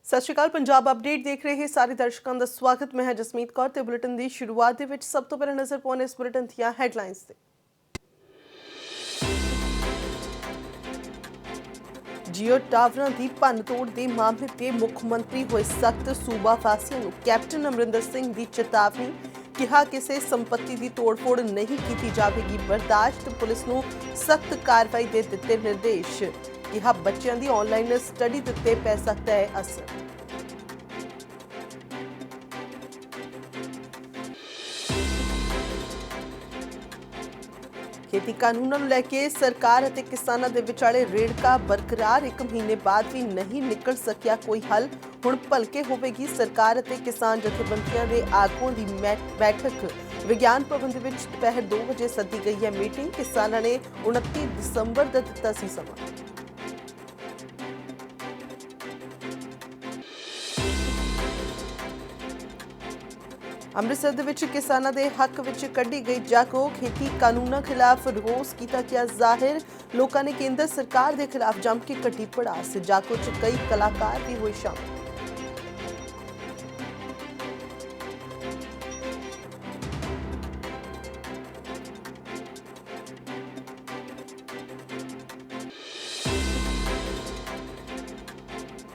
ਸਤਿ ਸ਼੍ਰੀ ਅਕਾਲ। ਪੰਜਾਬ ਅਪਡੇਟ ਦੇਖ ਰਹੇ ਸਾਰੇ ਦਰਸ਼ਕਾਂ ਦਾ ਸਵਾਗਤ। ਮੈਂ ਹਾਂ ਜਸਮੀਤ ਕੌਰ ਤੇ ਬੁਲੇਟਿਨ ਦੀ ਸ਼ੁਰੂਆਤ ਦੇ ਵਿੱਚ ਸਭ ਤੋਂ ਪਹਿਲਾਂ ਨਜ਼ਰ ਪਾਉਣੇ ਇਸ ਬੁਲੇਟਿਨ ਦੀਆਂ ਹੈਡਲਾਈਨਸ ਤੇ। ਜੀਓ ਟਾਵਰਾਂ ਦੀ ਭੰਨ-ਤੋੜ ਦੇ ਮਾਮਲੇ ਤੇ ਮੁੱਖ ਮੰਤਰੀ ਹੋਏ ਸਖਤ। ਸੂਬਾ ਵਾਸੀਆਂ ਨੂੰ ਕੈਪਟਨ ਅਮਰਿੰਦਰ ਸਿੰਘ ਦੀ ਚੇਤਾਵਨੀ। ਕਿਹਾ ਕਿਸੇ ਸੰਪत्ति ਦੀ ਤੋੜ-ਫੋੜ ਨਹੀਂ ਕੀਤੀ ਜਾਵੇਗੀ ਬਰਦਾਸ਼ਤ। ਪੁਲਿਸ ਨੂੰ ਸਖਤ ਕਾਰਵਾਈ ਦੇ ਦਿੱਤੇ ਨਿਰਦੇਸ਼। ਕਿਹਾ ਬੱਚਿਆਂ ਦੀ ਆਨਲਾਈਨ ਸਟੱਡੀ ਉੱਤੇ ਪੈ ਸਕਦਾ ਹੈ ਅਸਰ। खेती कानूनों लेके सरकार ਅਤੇ किसानों के विचाले रेड़का बरकरार। 1 महीने बाद भी नहीं निकल सकिया कोई हल। हुण भलके होवेगी सरकार ਅਤੇ किसान जथेबंदियों के आगुओं की बैठक। विज्ञान भवन के दोपहर 2 बजे सद्दी गई है मीटिंग। किसानों ने 29 दसंबर का दिता सी समा। ਅੰਮ੍ਰਿਤਸਰ ਦੇ ਵਿੱਚ ਕਿਸਾਨਾਂ ਦੇ ਹੱਕ ਵਿੱਚ ਕੱਢੀ ਗਈ ਜਾਗੋ। ਖੇਤੀ ਕਾਨੂੰਨਾਂ ਖਿਲਾਫ ਰੋਸ ਕੀਤਾ ਗਿਆ ਜ਼ਾਹਿਰ। ਲੋਕਾਂ ਨੇ ਕੇਂਦਰ ਸਰਕਾਰ ਦੇ ਖਿਲਾਫ ਜੰਮ ਕੇ ਕੱਢੀ ਭੜਾਸ। ਜਾਗੋ 'ਚ ਕਈ ਕਲਾਕਾਰ ਵੀ ਹੋਏ ਸ਼ਾਮਲ।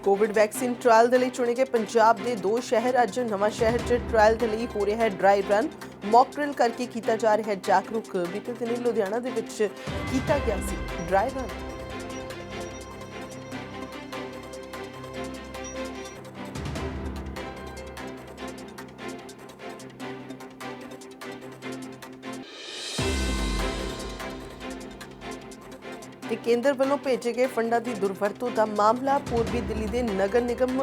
कोविड वैक्सीन ट्रायल के लिए चुने गए पंजाब के 2 शहर। अज नवा शहर च ट्रायल के लिए हो रहा है ड्राई रन। मॉक ड्रिल करके किया जा रहा है जागरूक। बीते दिन लुधियाना दे विच किया गया सी ड्राई रन। केंद्र वालों भेजे गए फंडा की दुरवरतों का मामला। पूर्वी दिल्ली के नगर निगम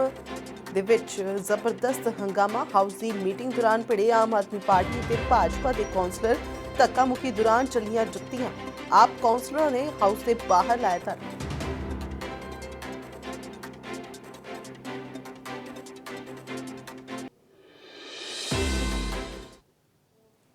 दे विच जबरदस्त हंगामा। हाउस की मीटिंग दौरान भिड़े आम आदमी पार्टी ते भाजपा के कौंसलर। धक्का मुक्की दौरान चलियां जुत्तियां। आप कौंसलर ने हाउस के बाहर लाया था।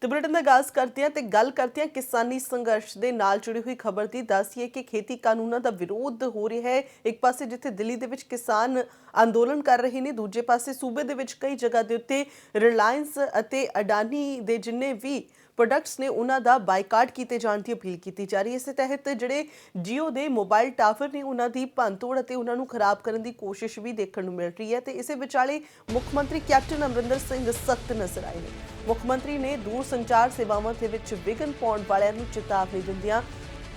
बुलेटिन का आगाज करते हैं तो गल करते हैं किसानी संघर्ष के नाल जुड़ी हुई खबर की। दसिए कि खेती कानूनों का विरोध हो रहा है। एक पासे जिथे दिल्ली दे विच किसान अंदोलन कर रहे हैं, दूजे पासे सूबे दे विच कई जगह के उत्ते रिलायंस अते अडानी दे जिन्ने भी प्रोडक्ट्स ने उन्हां दा बायकाट किए जाने की अपील की जा रही है। इस तहत जिहड़े जियो के मोबाइल टावर ने उन्हां दी भंन-तोड़ अते उन्हां नूं खराब करने की कोशिश भी देखने को मिल रही है। तो इस विचाले मुख्यमंत्री कैप्टन अमरिंदर सिंह सख्त नजर आए हैं। मुख्यमंत्री ने दूर संचार सेवावां दे विच विघन पाउण वालियां नूं चेतावनी दिंदियां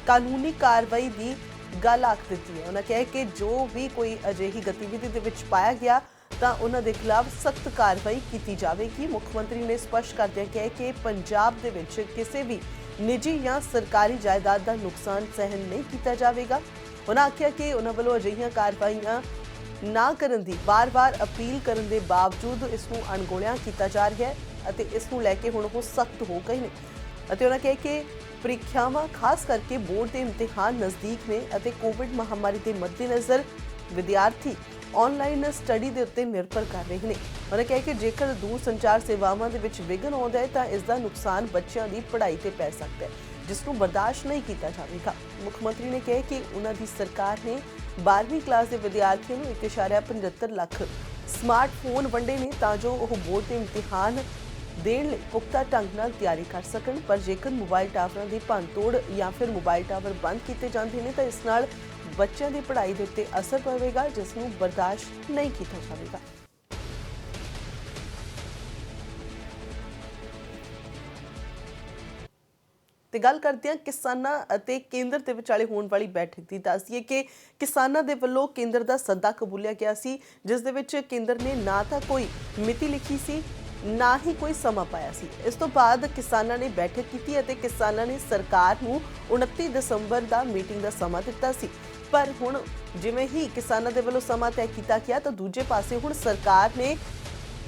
कानूनी कार्रवाई की गल आख दित्ती है। उन्होंने कहा कि जो भी कोई अजिही गतिविधि दे विच पाया गया तो उन्हां दे खिलाफ सख्त कार्रवाई की जाएगी। मुख्यमंत्री ने स्पष्ट करदे कहा कि पंजाब दे विच किसी भी निजी या सरकारी जायदाद का नुकसान सहन नहीं किया जाएगा। उन्होंने आख्या कि उन्हां वल्लों अजिहियां कार्रवाइयां ना करन दी बार-बार अपील करन दे बावजूद इसनूं अणगौलिया किया जा रहा है ਅਤੇ ਇਸ ਨੂੰ ਲੈ ਕੇ ਹੁਣ ਉਹ ਸਖਤ ਹੋ ਗਏ ਨੇ। ਅਤੇ ਉਹਨਾਂ ਕਹੇ ਕਿ ਪ੍ਰੀਖਿਆਵਾਂ ਖਾਸ ਕਰਕੇ ਬੋਰਡ ਦੇ ਇਮਤਿਹਾਨ ਨਜ਼ਦੀਕ ਨੇ ਅਤੇ ਕੋਵਿਡ ਮਹਾਮਾਰੀ ਦੇ ਮੱਦੇਨਜ਼ਰ ਵਿਦਿਆਰਥੀ ਆਨਲਾਈਨ ਸਟੱਡੀ ਦੇ ਉੱਤੇ ਨਿਰਭਰ ਕਰ ਰਹੇ ਨੇ। ਉਹਨਾਂ ਕਹੇ ਕਿ ਜੇਕਰ ਦੂਰ ਸੰਚਾਰ ਸੇਵਾਵਾਂ ਦੇ ਵਿੱਚ ਵਿਘਨ ਆਉਂਦਾ ਹੈ ਤਾਂ ਇਸ ਦਾ ਨੁਕਸਾਨ ਬੱਚਿਆਂ ਦੀ ਪੜ੍ਹਾਈ ਤੇ ਪੈ ਸਕਦਾ ਹੈ, ਜਿਸ ਨੂੰ ਬਰਦਾਸ਼ਤ ਨਹੀਂ ਕੀਤਾ ਜਾਵੇਗਾ। ਮੁੱਖ ਮੰਤਰੀ ਨੇ ਕਿਹਾ ਕਿ ਉਹਨਾਂ ਦੀ ਸਰਕਾਰ ਨੇ 12ਵੀਂ ਕਲਾਸ ਦੇ ਵਿਦਿਆਰਥੀਆਂ ਨੂੰ 1.75 ਲੱਖ ਸਮਾਰਟਫੋਨ ਵੰਡੇ ਨੇ ਤਾਂ ਜੋ ਉਹ ਬੋਰਡ ਦੇ ਇਮਤਿਹਾਨ देण लई पुख्ता ढंग नाल तैयारी कर सकन। पर जेकर मोबाइल टावरां दी भंन-तोड़ या फिर मोबाइल टावर बंद किए जाते हैं तो इस नाल बच्चों की पढ़ाई के उत्ते असर पवेगा, जिसनूं बर्दाश्त नहीं किया जाएगा। तो गल करते हैं किसानां अते केंद्र के विचाले होने वाली बैठक की। दस दिए कि किसानां दे वल्लों केंद्र का सद्दा कबूलिया गया सी, जिस दे विच केंद्र ने ना तो कोई मिति लिखी सी ना ही कोई समा पाया सी। इस तो बाद किसानां ने बैठक की अते किसानां ने सरकार नूं 29 दसंबर का मीटिंग का समा दिता सी। पर हुण जिवें ही किसानां दे वल्लों समा तय किया गया तो दूजे पासे हुण सरकार ने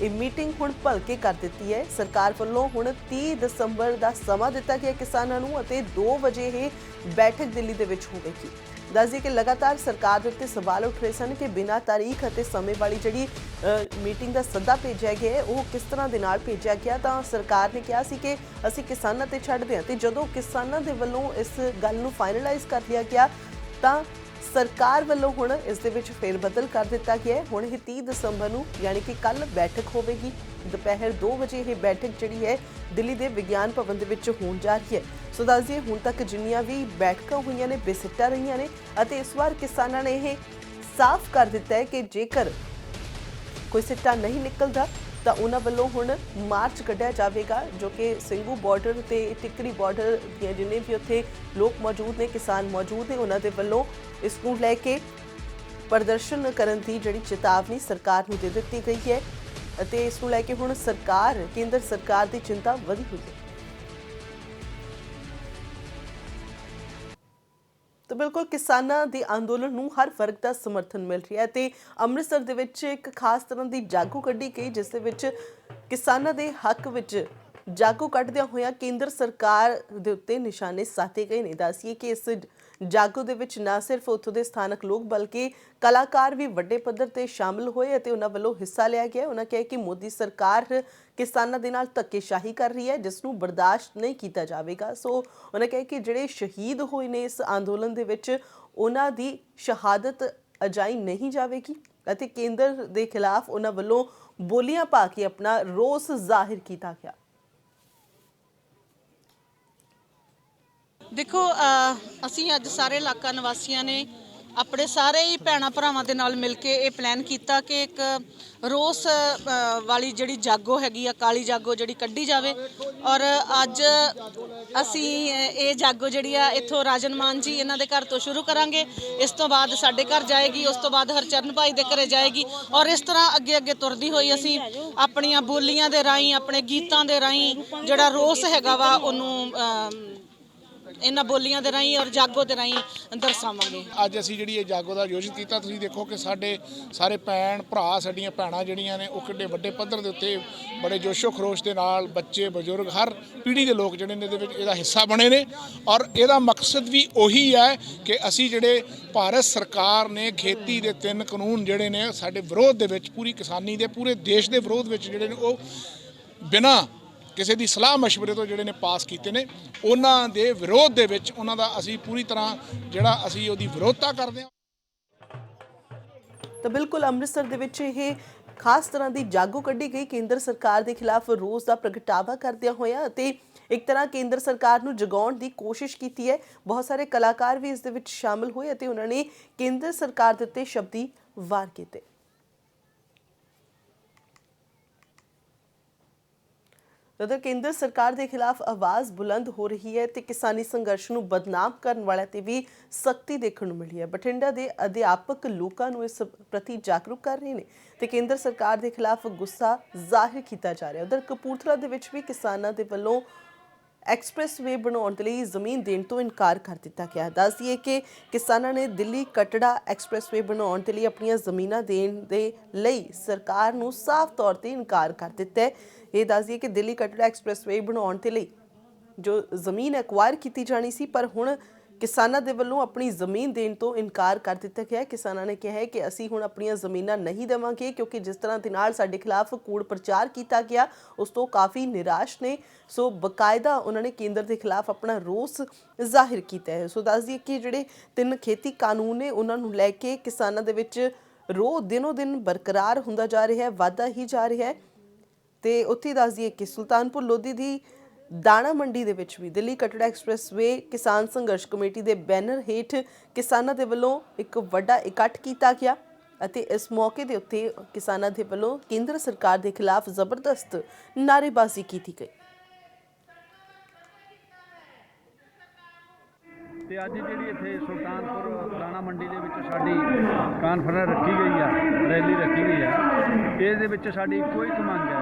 ये मीटिंग हुण भलके कर दी है। सरकार वालों हुण 30 दसंबर का समा दिता गया किसानां नूं अते 2 बजे ये बैठक दिल्ली दे विच होवेगी। दस दिए कि लगातार सरकार के उत्ते सवाल उठ रहे सन कि बिना तारीख और समय वाली जी मीटिंग का सद्दा भेजा गया है वो किस तरह के नाल भेजा गया। तो सरकार ने कहा कि असीं किसानां ते छड्डदे हां। ते जदों किसानां दे वल्लों इस गल नूं फाइनलाइज कर लिया गया तो ਸਰਕਾਰ ਵੱਲੋਂ ਹੁਣ ਇਸ ਦੇ ਵਿੱਚ ਫੇਰਬਦਲ ਕਰ ਦਿੱਤਾ ਗਿਆ ਹੈ। ਹੁਣ ਇਹ 30 ਦਸੰਬਰ ਨੂੰ ਯਾਨੀ ਕਿ ਕੱਲ ਬੈਠਕ ਹੋਵੇਗੀ। ਦੁਪਹਿਰ 2 ਵਜੇ ਇਹ ਬੈਠਕ ਜਿਹੜੀ ਹੈ ਦਿੱਲੀ ਦੇ ਵਿਗਿਆਨ ਭਵਨ ਦੇ ਵਿੱਚ ਹੋਣ ਜਾ ਰਹੀ ਹੈ। ਸੋ ਦੱਸ ਦਈਏ ਹੁਣ ਤੱਕ ਜਿੰਨੀਆਂ ਵੀ ਬੈਠਕਾਂ ਹੋਈਆਂ ਨੇ ਬੇਸਿੱਟਾ ਰਹੀਆਂ ਨੇ ਅਤੇ ਇਸ ਵਾਰ ਕਿਸਾਨਾਂ ਨੇ ਇਹ ਸਾਫ਼ ਕਰ ਦਿੱਤਾ ਹੈ ਕਿ ਜੇਕਰ ਕੋਈ ਸਿੱਟਾ ਨਹੀਂ ਨਿਕਲਦਾ ਤਾਂ ਉਹਨਾਂ ਵੱਲੋਂ ਹੁਣ ਮਾਰਚ ਕੱਢਿਆ ਜਾਵੇਗਾ, ਜੋ ਕਿ ਸਿੰਘੂ ਬਾਰਡਰ ਤੇ ਟਿੱਕਰੀ ਬਾਰਡਰ ਦੀਆਂ ਜਿੰਨੇ ਵੀ ਉੱਥੇ ਲੋਕ ਮੌਜੂਦ ਨੇ, ਕਿਸਾਨ ਮੌਜੂਦ ਨੇ, ਉਹਨਾਂ ਦੇ ਵੱਲੋਂ ਇਸ ਨੂੰ ਲੈ ਕੇ ਪ੍ਰਦਰਸ਼ਨ ਕਰਨ ਦੀ ਜਿਹੜੀ ਚੇਤਾਵਨੀ ਸਰਕਾਰ ਨੂੰ ਦੇ ਦਿੱਤੀ ਗਈ ਹੈ ਅਤੇ ਇਸ ਨੂੰ ਲੈ ਕੇ ਹੁਣ ਕੇਂਦਰ ਸਰਕਾਰ ਦੀ ਚਿੰਤਾ ਵਧੀ ਹੋਈ ਹੈ। तो बिल्कुल किसानां दे अंदोलन नूं हर वर्ग का समर्थन मिल रहा है ते अमृतसर दे विच एक खास तरह की जागो कढ़ी गई जिस दे विच किसानां दे हक विच जागो कढ़दियां होइयां केंद्र सरकार दे उत्ते निशाने साधे गए ने। दस्सिए कि इस जागो दे विच ना सिर्फ उत्थों दे स्थानक लोग बल्कि कलाकार भी वड्डे पद्धर ते शामिल होए ते उन्हां वल्लों हिस्सा लिया गया। उन्हां कहा कि मोदी सरकार किसानां दे नाल धक्केशाही कर रही है जिसनूं बर्दाश्त नहीं किया जाएगा। सो उन्हां कहा कि जिहड़े शहीद होए ने इस अंदोलन दे विच उन्हां दी शहादत अजाई नहीं जाएगी अते केंद्र दे खिलाफ उन्हां वल्लों बोलियां पा के अपना रोस जाहिर किया गया। देखो ਅਸੀਂ ਅੱਜ ਸਾਰੇ ਇਲਾਕਾ ਨਿਵਾਸੀਆਂ ਨੇ ਆਪਣੇ ਸਾਰੇ ਹੀ ਭੈਣਾਂ ਭਰਾਵਾਂ ਦੇ ਨਾਲ ਮਿਲ ਕੇ ਇਹ ਪਲਾਨ ਕੀਤਾ ਕਿ ਇੱਕ ਰੋਸ ਵਾਲੀ ਜਿਹੜੀ ਜਾਗੋ ਹੈਗੀ ਆ ਕਾਲੀ ਜਾਗੋ ਜਿਹੜੀ ਕੱਢੀ ਜਾਵੇ ਔਰ ਅੱਜ ਅਸੀਂ ਇਹ ਜਾਗੋ ਜਿਹੜੀ ਆ ਇੱਥੋਂ ਰਾਜਨ ਮਾਨ ਜੀ ਇਹਨਾਂ ਦੇ ਘਰ ਤੋਂ ਸ਼ੁਰੂ ਕਰਾਂਗੇ, ਇਸ ਤੋਂ ਬਾਅਦ ਸਾਡੇ ਘਰ ਜਾਏਗੀ, ਉਸ ਤੋਂ ਬਾਅਦ ਹਰਚਰਨ ਭਾਈ ਦੇ ਘਰੇ ਜਾਏਗੀ ਔਰ ਇਸ ਤਰ੍ਹਾਂ ਅੱਗੇ ਅੱਗੇ ਤੁਰਦੀ ਹੋਈ ਅਸੀਂ ਆਪਣੀਆਂ ਬੋਲੀਆਂ ਦੇ ਰਾਹੀਂ ਆਪਣੇ ਗੀਤਾਂ ਦੇ ਰਾਹੀਂ ਜਿਹੜਾ ਰੋਸ ਹੈਗਾ ਵਾ ਉਹਨੂੰ ਇਹਨਾਂ ਬੋਲੀਆਂ ਦੇ ਰਾਹੀਂ ਔਰ ਜਾਗੋ ਦੇ ਰਾਹੀਂ ਦਰਸਾਵਾਂਗੇ। ਅੱਜ ਅਸੀਂ ਜਿਹੜੀ ਇਹ ਜਾਗੋ ਦਾ ਆਯੋਜਿਤ ਕੀਤਾ, ਤੁਸੀਂ ਦੇਖੋ ਕਿ ਸਾਡੇ ਸਾਰੇ ਭੈਣ ਭਰਾ ਸਾਡੀਆਂ ਭੈਣਾਂ ਜਿਹੜੀਆਂ ਨੇ ਉਹ ਕਿੱਡੇ ਵੱਡੇ ਪੱਧਰ ਦੇ ਉੱਤੇ ਬੜੇ ਜੋਸ਼ੋ ਖਰੋਸ਼ ਦੇ ਨਾਲ ਬੱਚੇ ਬਜ਼ੁਰਗ ਹਰ ਪੀੜ੍ਹੀ ਦੇ ਲੋਕ ਜਿਹੜੇ ਨੇ ਇਹਦੇ ਵਿੱਚ ਇਹਦਾ ਹਿੱਸਾ ਬਣੇ ਨੇ ਔਰ ਇਹਦਾ ਮਕਸਦ ਵੀ ਉਹੀ ਹੈ ਕਿ ਅਸੀਂ ਜਿਹੜੇ ਭਾਰਤ ਸਰਕਾਰ ਨੇ ਖੇਤੀ ਦੇ 3 ਕਾਨੂੰਨ ਜਿਹੜੇ ਨੇ ਸਾਡੇ ਵਿਰੋਧ ਦੇ ਵਿੱਚ ਪੂਰੀ ਕਿਸਾਨੀ ਦੇ ਪੂਰੇ ਦੇਸ਼ ਦੇ ਵਿਰੋਧ ਵਿੱਚ ਜਿਹੜੇ ਨੇ ਉਹ ਬਿਨਾਂ ਕਿਸੇ ਦੀ ਸਲਾਹ ਮਸ਼ਵਰੇ ਤੋਂ ਜਿਹੜੇ ਨੇ ਪਾਸ ਕੀਤੇ ਨੇ ਉਹਨਾਂ ਦੇ ਵਿਰੋਧ ਦੇ ਵਿੱਚ ਉਹਨਾਂ ਦਾ ਅਸੀਂ ਪੂਰੀ ਤਰ੍ਹਾਂ ਜਿਹੜਾ ਅਸੀਂ ਉਹਦੀ ਵਿਰੋਧਤਾ ਕਰਦੇ ਹਾਂ। ਤਾਂ ਬਿਲਕੁਲ ਅੰਮ੍ਰਿਤਸਰ ਦੇ ਵਿੱਚ ਇਹ ਖਾਸ ਤਰ੍ਹਾਂ ਦੀ ਜਾਗੋ ਕੱਢੀ ਗਈ ਕੇਂਦਰ ਸਰਕਾਰ ਦੇ ਖਿਲਾਫ ਰੋਸ ਦਾ ਪ੍ਰਗਟਾਵਾ ਕਰਦਿਆਂ ਹੋਇਆ ਅਤੇ ਇੱਕ ਤਰ੍ਹਾਂ ਕੇਂਦਰ ਸਰਕਾਰ ਨੂੰ ਜਗਾਉਣ ਦੀ ਕੋਸ਼ਿਸ਼ ਕੀਤੀ ਹੈ। ਬਹੁਤ ਸਾਰੇ ਕਲਾਕਾਰ ਵੀ ਇਸ ਦੇ ਵਿੱਚ ਸ਼ਾਮਲ ਹੋਏ ਅਤੇ ਉਹਨਾਂ ਨੇ ਕੇਂਦਰ ਸਰਕਾਰ ਦੇ ਉੱਤੇ ਸ਼ਬਦੀ ਵਾਰ ਕੀਤੇ। उधर केंद्र सरकार के खिलाफ आवाज़ बुलंद हो रही है तो किसानी संघर्ष को बदनाम करने वाले ते भी सख्ती देखने को मिली है। बठिंडा के अध्यापक लोगों को इस प्रति जागरूक कर रहे हैं तो केंद्र सरकार के खिलाफ गुस्सा जाहिर किया जा रहा है। उधर कपूरथला दे विच भी किसानों के वल्लों एक्सप्रैसवे बनाने के लिए जमीन देने तो इनकार कर दिया गया। दस दिए कि किसानों ने दिल्ली कटड़ा एक्सप्रैसवे बनाने के लिए अपन जमीन देने के लिए सरकार को साफ तौर पर इनकार कर दिता है। ये दस दिए कि दिल्ली कटड़ा एक्सप्रैसवे बनाने के लिए जो जमीन एक्वायर की जानी सी पर हुण किसानों के वल्लों अपनी जमीन देने तो इनकार कर दिता गया। किसानों ने कहा है कि असी हुण अपनियां जमीनां नहीं देवांगे क्योंकि जिस तरह के नाल साडे खिलाफ कूड़ प्रचार किया गया उस तो काफ़ी निराश ने। सो बकायदा उन्होंने केंद्र के खिलाफ अपना रोस जाहिर किया है। सो दस दिए कि जिहड़े 3 खेती कानून ने उन्होंने लैके किसानों के विच रोह दिनों दिन बरकरार होंदा जा रहा है, वाधा ही जा रहा है। तो उत्थे दस दिए कि सुल्तानपुर लोधी की दाणा मंडी दे विच भी दिल्ली कटड़ा एक्सप्रैसवे किसान संघर्ष कमेटी के बैनर हेठ किसानों के वल्लों एक वड्डा इकट्ठ किया गया अते इस मौके के उत्ते किसानों के वल्लों केंद्र सरकार के खिलाफ जबरदस्त नारेबाजी की गई। ਤੇ ਅੱਜ ਜਿਹੜੀ ਇੱਥੇ ਸੁਲਤਾਨਪੁਰ ਦਾਣਾ ਮੰਡੀ ਦੇ ਵਿੱਚ ਸਾਡੀ ਕਾਨਫਰੰਸ ਰੱਖੀ ਗਈ ਆ, ਰੈਲੀ ਰੱਖੀ ਗਈ ਆ। ਇਸ ਦੇ ਵਿੱਚ ਸਾਡੀ ਇੱਕੋ ਇੱਕ ਮੰਗ ਹੈ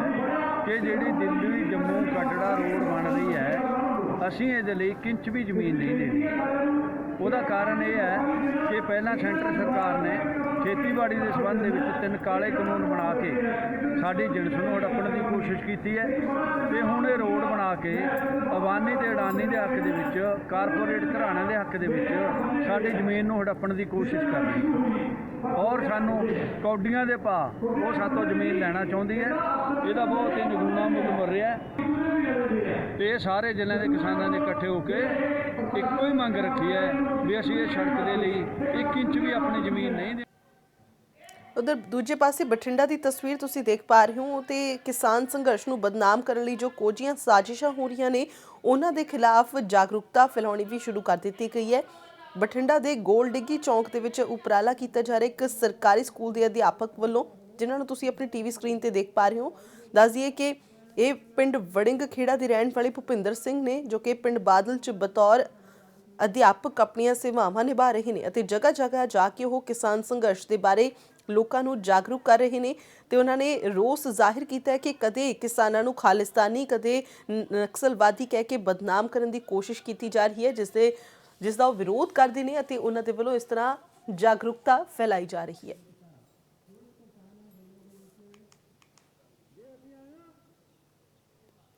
ਕਿ ਜਿਹੜੀ ਦਿੱਲੀ ਜੰਮੂ ਕਟੜਾ ਰੋਡ ਬਣ ਰਹੀ ਹੈ ਅਸੀਂ ਇਹਦੇ ਲਈ ਕਿੰਚ ਵੀ ਜ਼ਮੀਨ ਨਹੀਂ ਦੇਣੀ। ਉਹਦਾ ਕਾਰਨ ਇਹ ਹੈ ਕਿ ਪਹਿਲਾਂ ਸੈਂਟਰ ਸਰਕਾਰ ਨੇ ਖੇਤੀਬਾੜੀ ਦੇ ਸੰਬੰਧ ਦੇ ਵਿੱਚ 3 ਕਾਲੇ ਕਾਨੂੰਨ ਬਣਾ ਕੇ ਸਾਡੀ ਜਿਣਸ ਨੂੰ ਹੜੱਪਣ ਦੀ ਕੋਸ਼ਿਸ਼ ਕੀਤੀ ਹੈ ਤੇ ਹੁਣ ਇਹ ਰੋਡ ਬਣਾ ਕੇ ਅਬਾਨੀ ਤੇ ਅਡਾਨੀ ਦੇ ਹੱਕ ਦੇ ਵਿੱਚ ਕਾਰਪੋਰੇਟ ਘਰਾਣਿਆਂ ਦੇ ਹੱਕ ਦੇ ਵਿੱਚ ਸਾਡੀ ਜ਼ਮੀਨ ਨੂੰ ਹੜੱਪਣ ਦੀ ਕੋਸ਼ਿਸ਼ ਕਰ ਰਹੀ ਹੈ ਔਰ ਸਾਨੂੰ ਕੌਡੀਆਂ ਦੇ ਭਾਅ ਉਹ ਸਾਤੋਂ ਜ਼ਮੀਨ ਲੈਣਾ ਚਾਹੁੰਦੀ ਹੈ। ਇਹਦਾ ਬਹੁਤ ਹੀ ਨਿਗੂਣਾ ਮੁੱਲ ਮਿਲ ਰਿਹਾ ਤੇ ਇਹ ਸਾਰੇ ਜ਼ਿਲ੍ਹਿਆਂ ਦੇ ਕਿਸਾਨਾਂ ਨੇ ਇਕੱਠੇ ਹੋ ਕੇ ਇੱਕੋ ਹੀ ਮੰਗ ਰੱਖੀ ਹੈ ਵੀ ਅਸੀਂ ਇਹ ਸੜਕ ਦੇ ਲਈ 1 ਇੰਚ ਵੀ ਆਪਣੀ ਜ਼ਮੀਨ ਨਹੀਂ ਦੇ। ਉਧਰ ਦੂਜੇ ਪਾਸੇ ਬਠਿੰਡਾ ਦੀ ਤਸਵੀਰ ਤੁਸੀਂ ਦੇਖ ਪਾ ਰਹੇ ਹੋ ਤੇ ਕਿਸਾਨ ਸੰਘਰਸ਼ ਨੂੰ ਬਦਨਾਮ ਕਰਨ ਲਈ ਜੋ ਕੋਝੀਆਂ ਸਾਜ਼ਿਸ਼ਾਂ ਹੋ ਰਹੀਆਂ ਨੇ ਉਹਨਾਂ ਦੇ ਖਿਲਾਫ ਜਾਗਰੂਕਤਾ ਫੈਲਾਉਣੀ ਵੀ ਸ਼ੁਰੂ ਕਰ ਦਿੱਤੀ ਗਈ ਹੈ। ਬਠਿੰਡਾ ਦੇ ਗੋਲ ਡਿੱਗੀ ਚੌਂਕ ਦੇ ਵਿੱਚ ਉਪਰਾਲਾ ਕੀਤਾ ਜਾ ਰਿਹਾ ਇੱਕ ਸਰਕਾਰੀ ਸਕੂਲ ਦੇ ਅਧਿਆਪਕ ਵੱਲੋਂ, ਜਿਨ੍ਹਾਂ ਨੂੰ ਤੁਸੀਂ ਆਪਣੀ ਟੀਵੀ ਸਕਰੀਨ ਤੇ ਦੇਖ ਪਾ ਰਹੇ ਹੋ। ਦੱਸ ਦਈਏ ਕਿ ਇਹ ਪਿੰਡ ਵੜਿੰਗ ਖੇੜਾ ਦੇ ਰਹਿਣ ਵਾਲੇ ਭੁਪਿੰਦਰ ਸਿੰਘ ਨੇ, ਜੋ ਕਿ ਪਿੰਡ ਬਾਦਲ 'ਚ ਬਤੌਰ ਅਧਿਆਪਕ ਆਪਣੀਆਂ ਸੇਵਾਵਾਂ ਨਿਭਾ ਰਹੇ ਨੇ ਅਤੇ ਜਗ੍ਹਾ ਜਗ੍ਹਾ ਜਾ ਕੇ ਉਹ ਕਿਸਾਨ ਸੰਘਰਸ਼ ਦੇ ਬਾਰੇ ਲੋਕਾਂ ਨੂੰ ਜਾਗਰੂਕ ਕਰ ਰਹੇ ਨੇ ਤੇ ਉਹਨਾਂ ਨੇ ਰੋਸ ਜ਼ਾਹਿਰ ਕੀਤਾ ਹੈ ਕਿ ਕਦੇ ਕਿਸਾਨਾਂ ਨੂੰ ਖਾਲਿਸਤਾਨੀ, ਕਦੇ ਨਕਸਲਵਾਦੀ ਕਹਿ ਕੇ ਬਦਨਾਮ ਕਰਨ ਦੀ ਕੋਸ਼ਿਸ਼ ਕੀਤੀ ਜਾ ਰਹੀ ਹੈ, ਜਿਸ ਦਾ ਉਹ ਵਿਰੋਧ ਕਰਦੇ ਨੇ ਅਤੇ ਉਹਨਾਂ ਦੇ ਵੱਲੋਂ ਇਸ ਤਰ੍ਹਾਂ ਜਾਗਰੂਕਤਾ ਫੈਲਾਈ ਜਾ ਰਹੀ ਹੈ।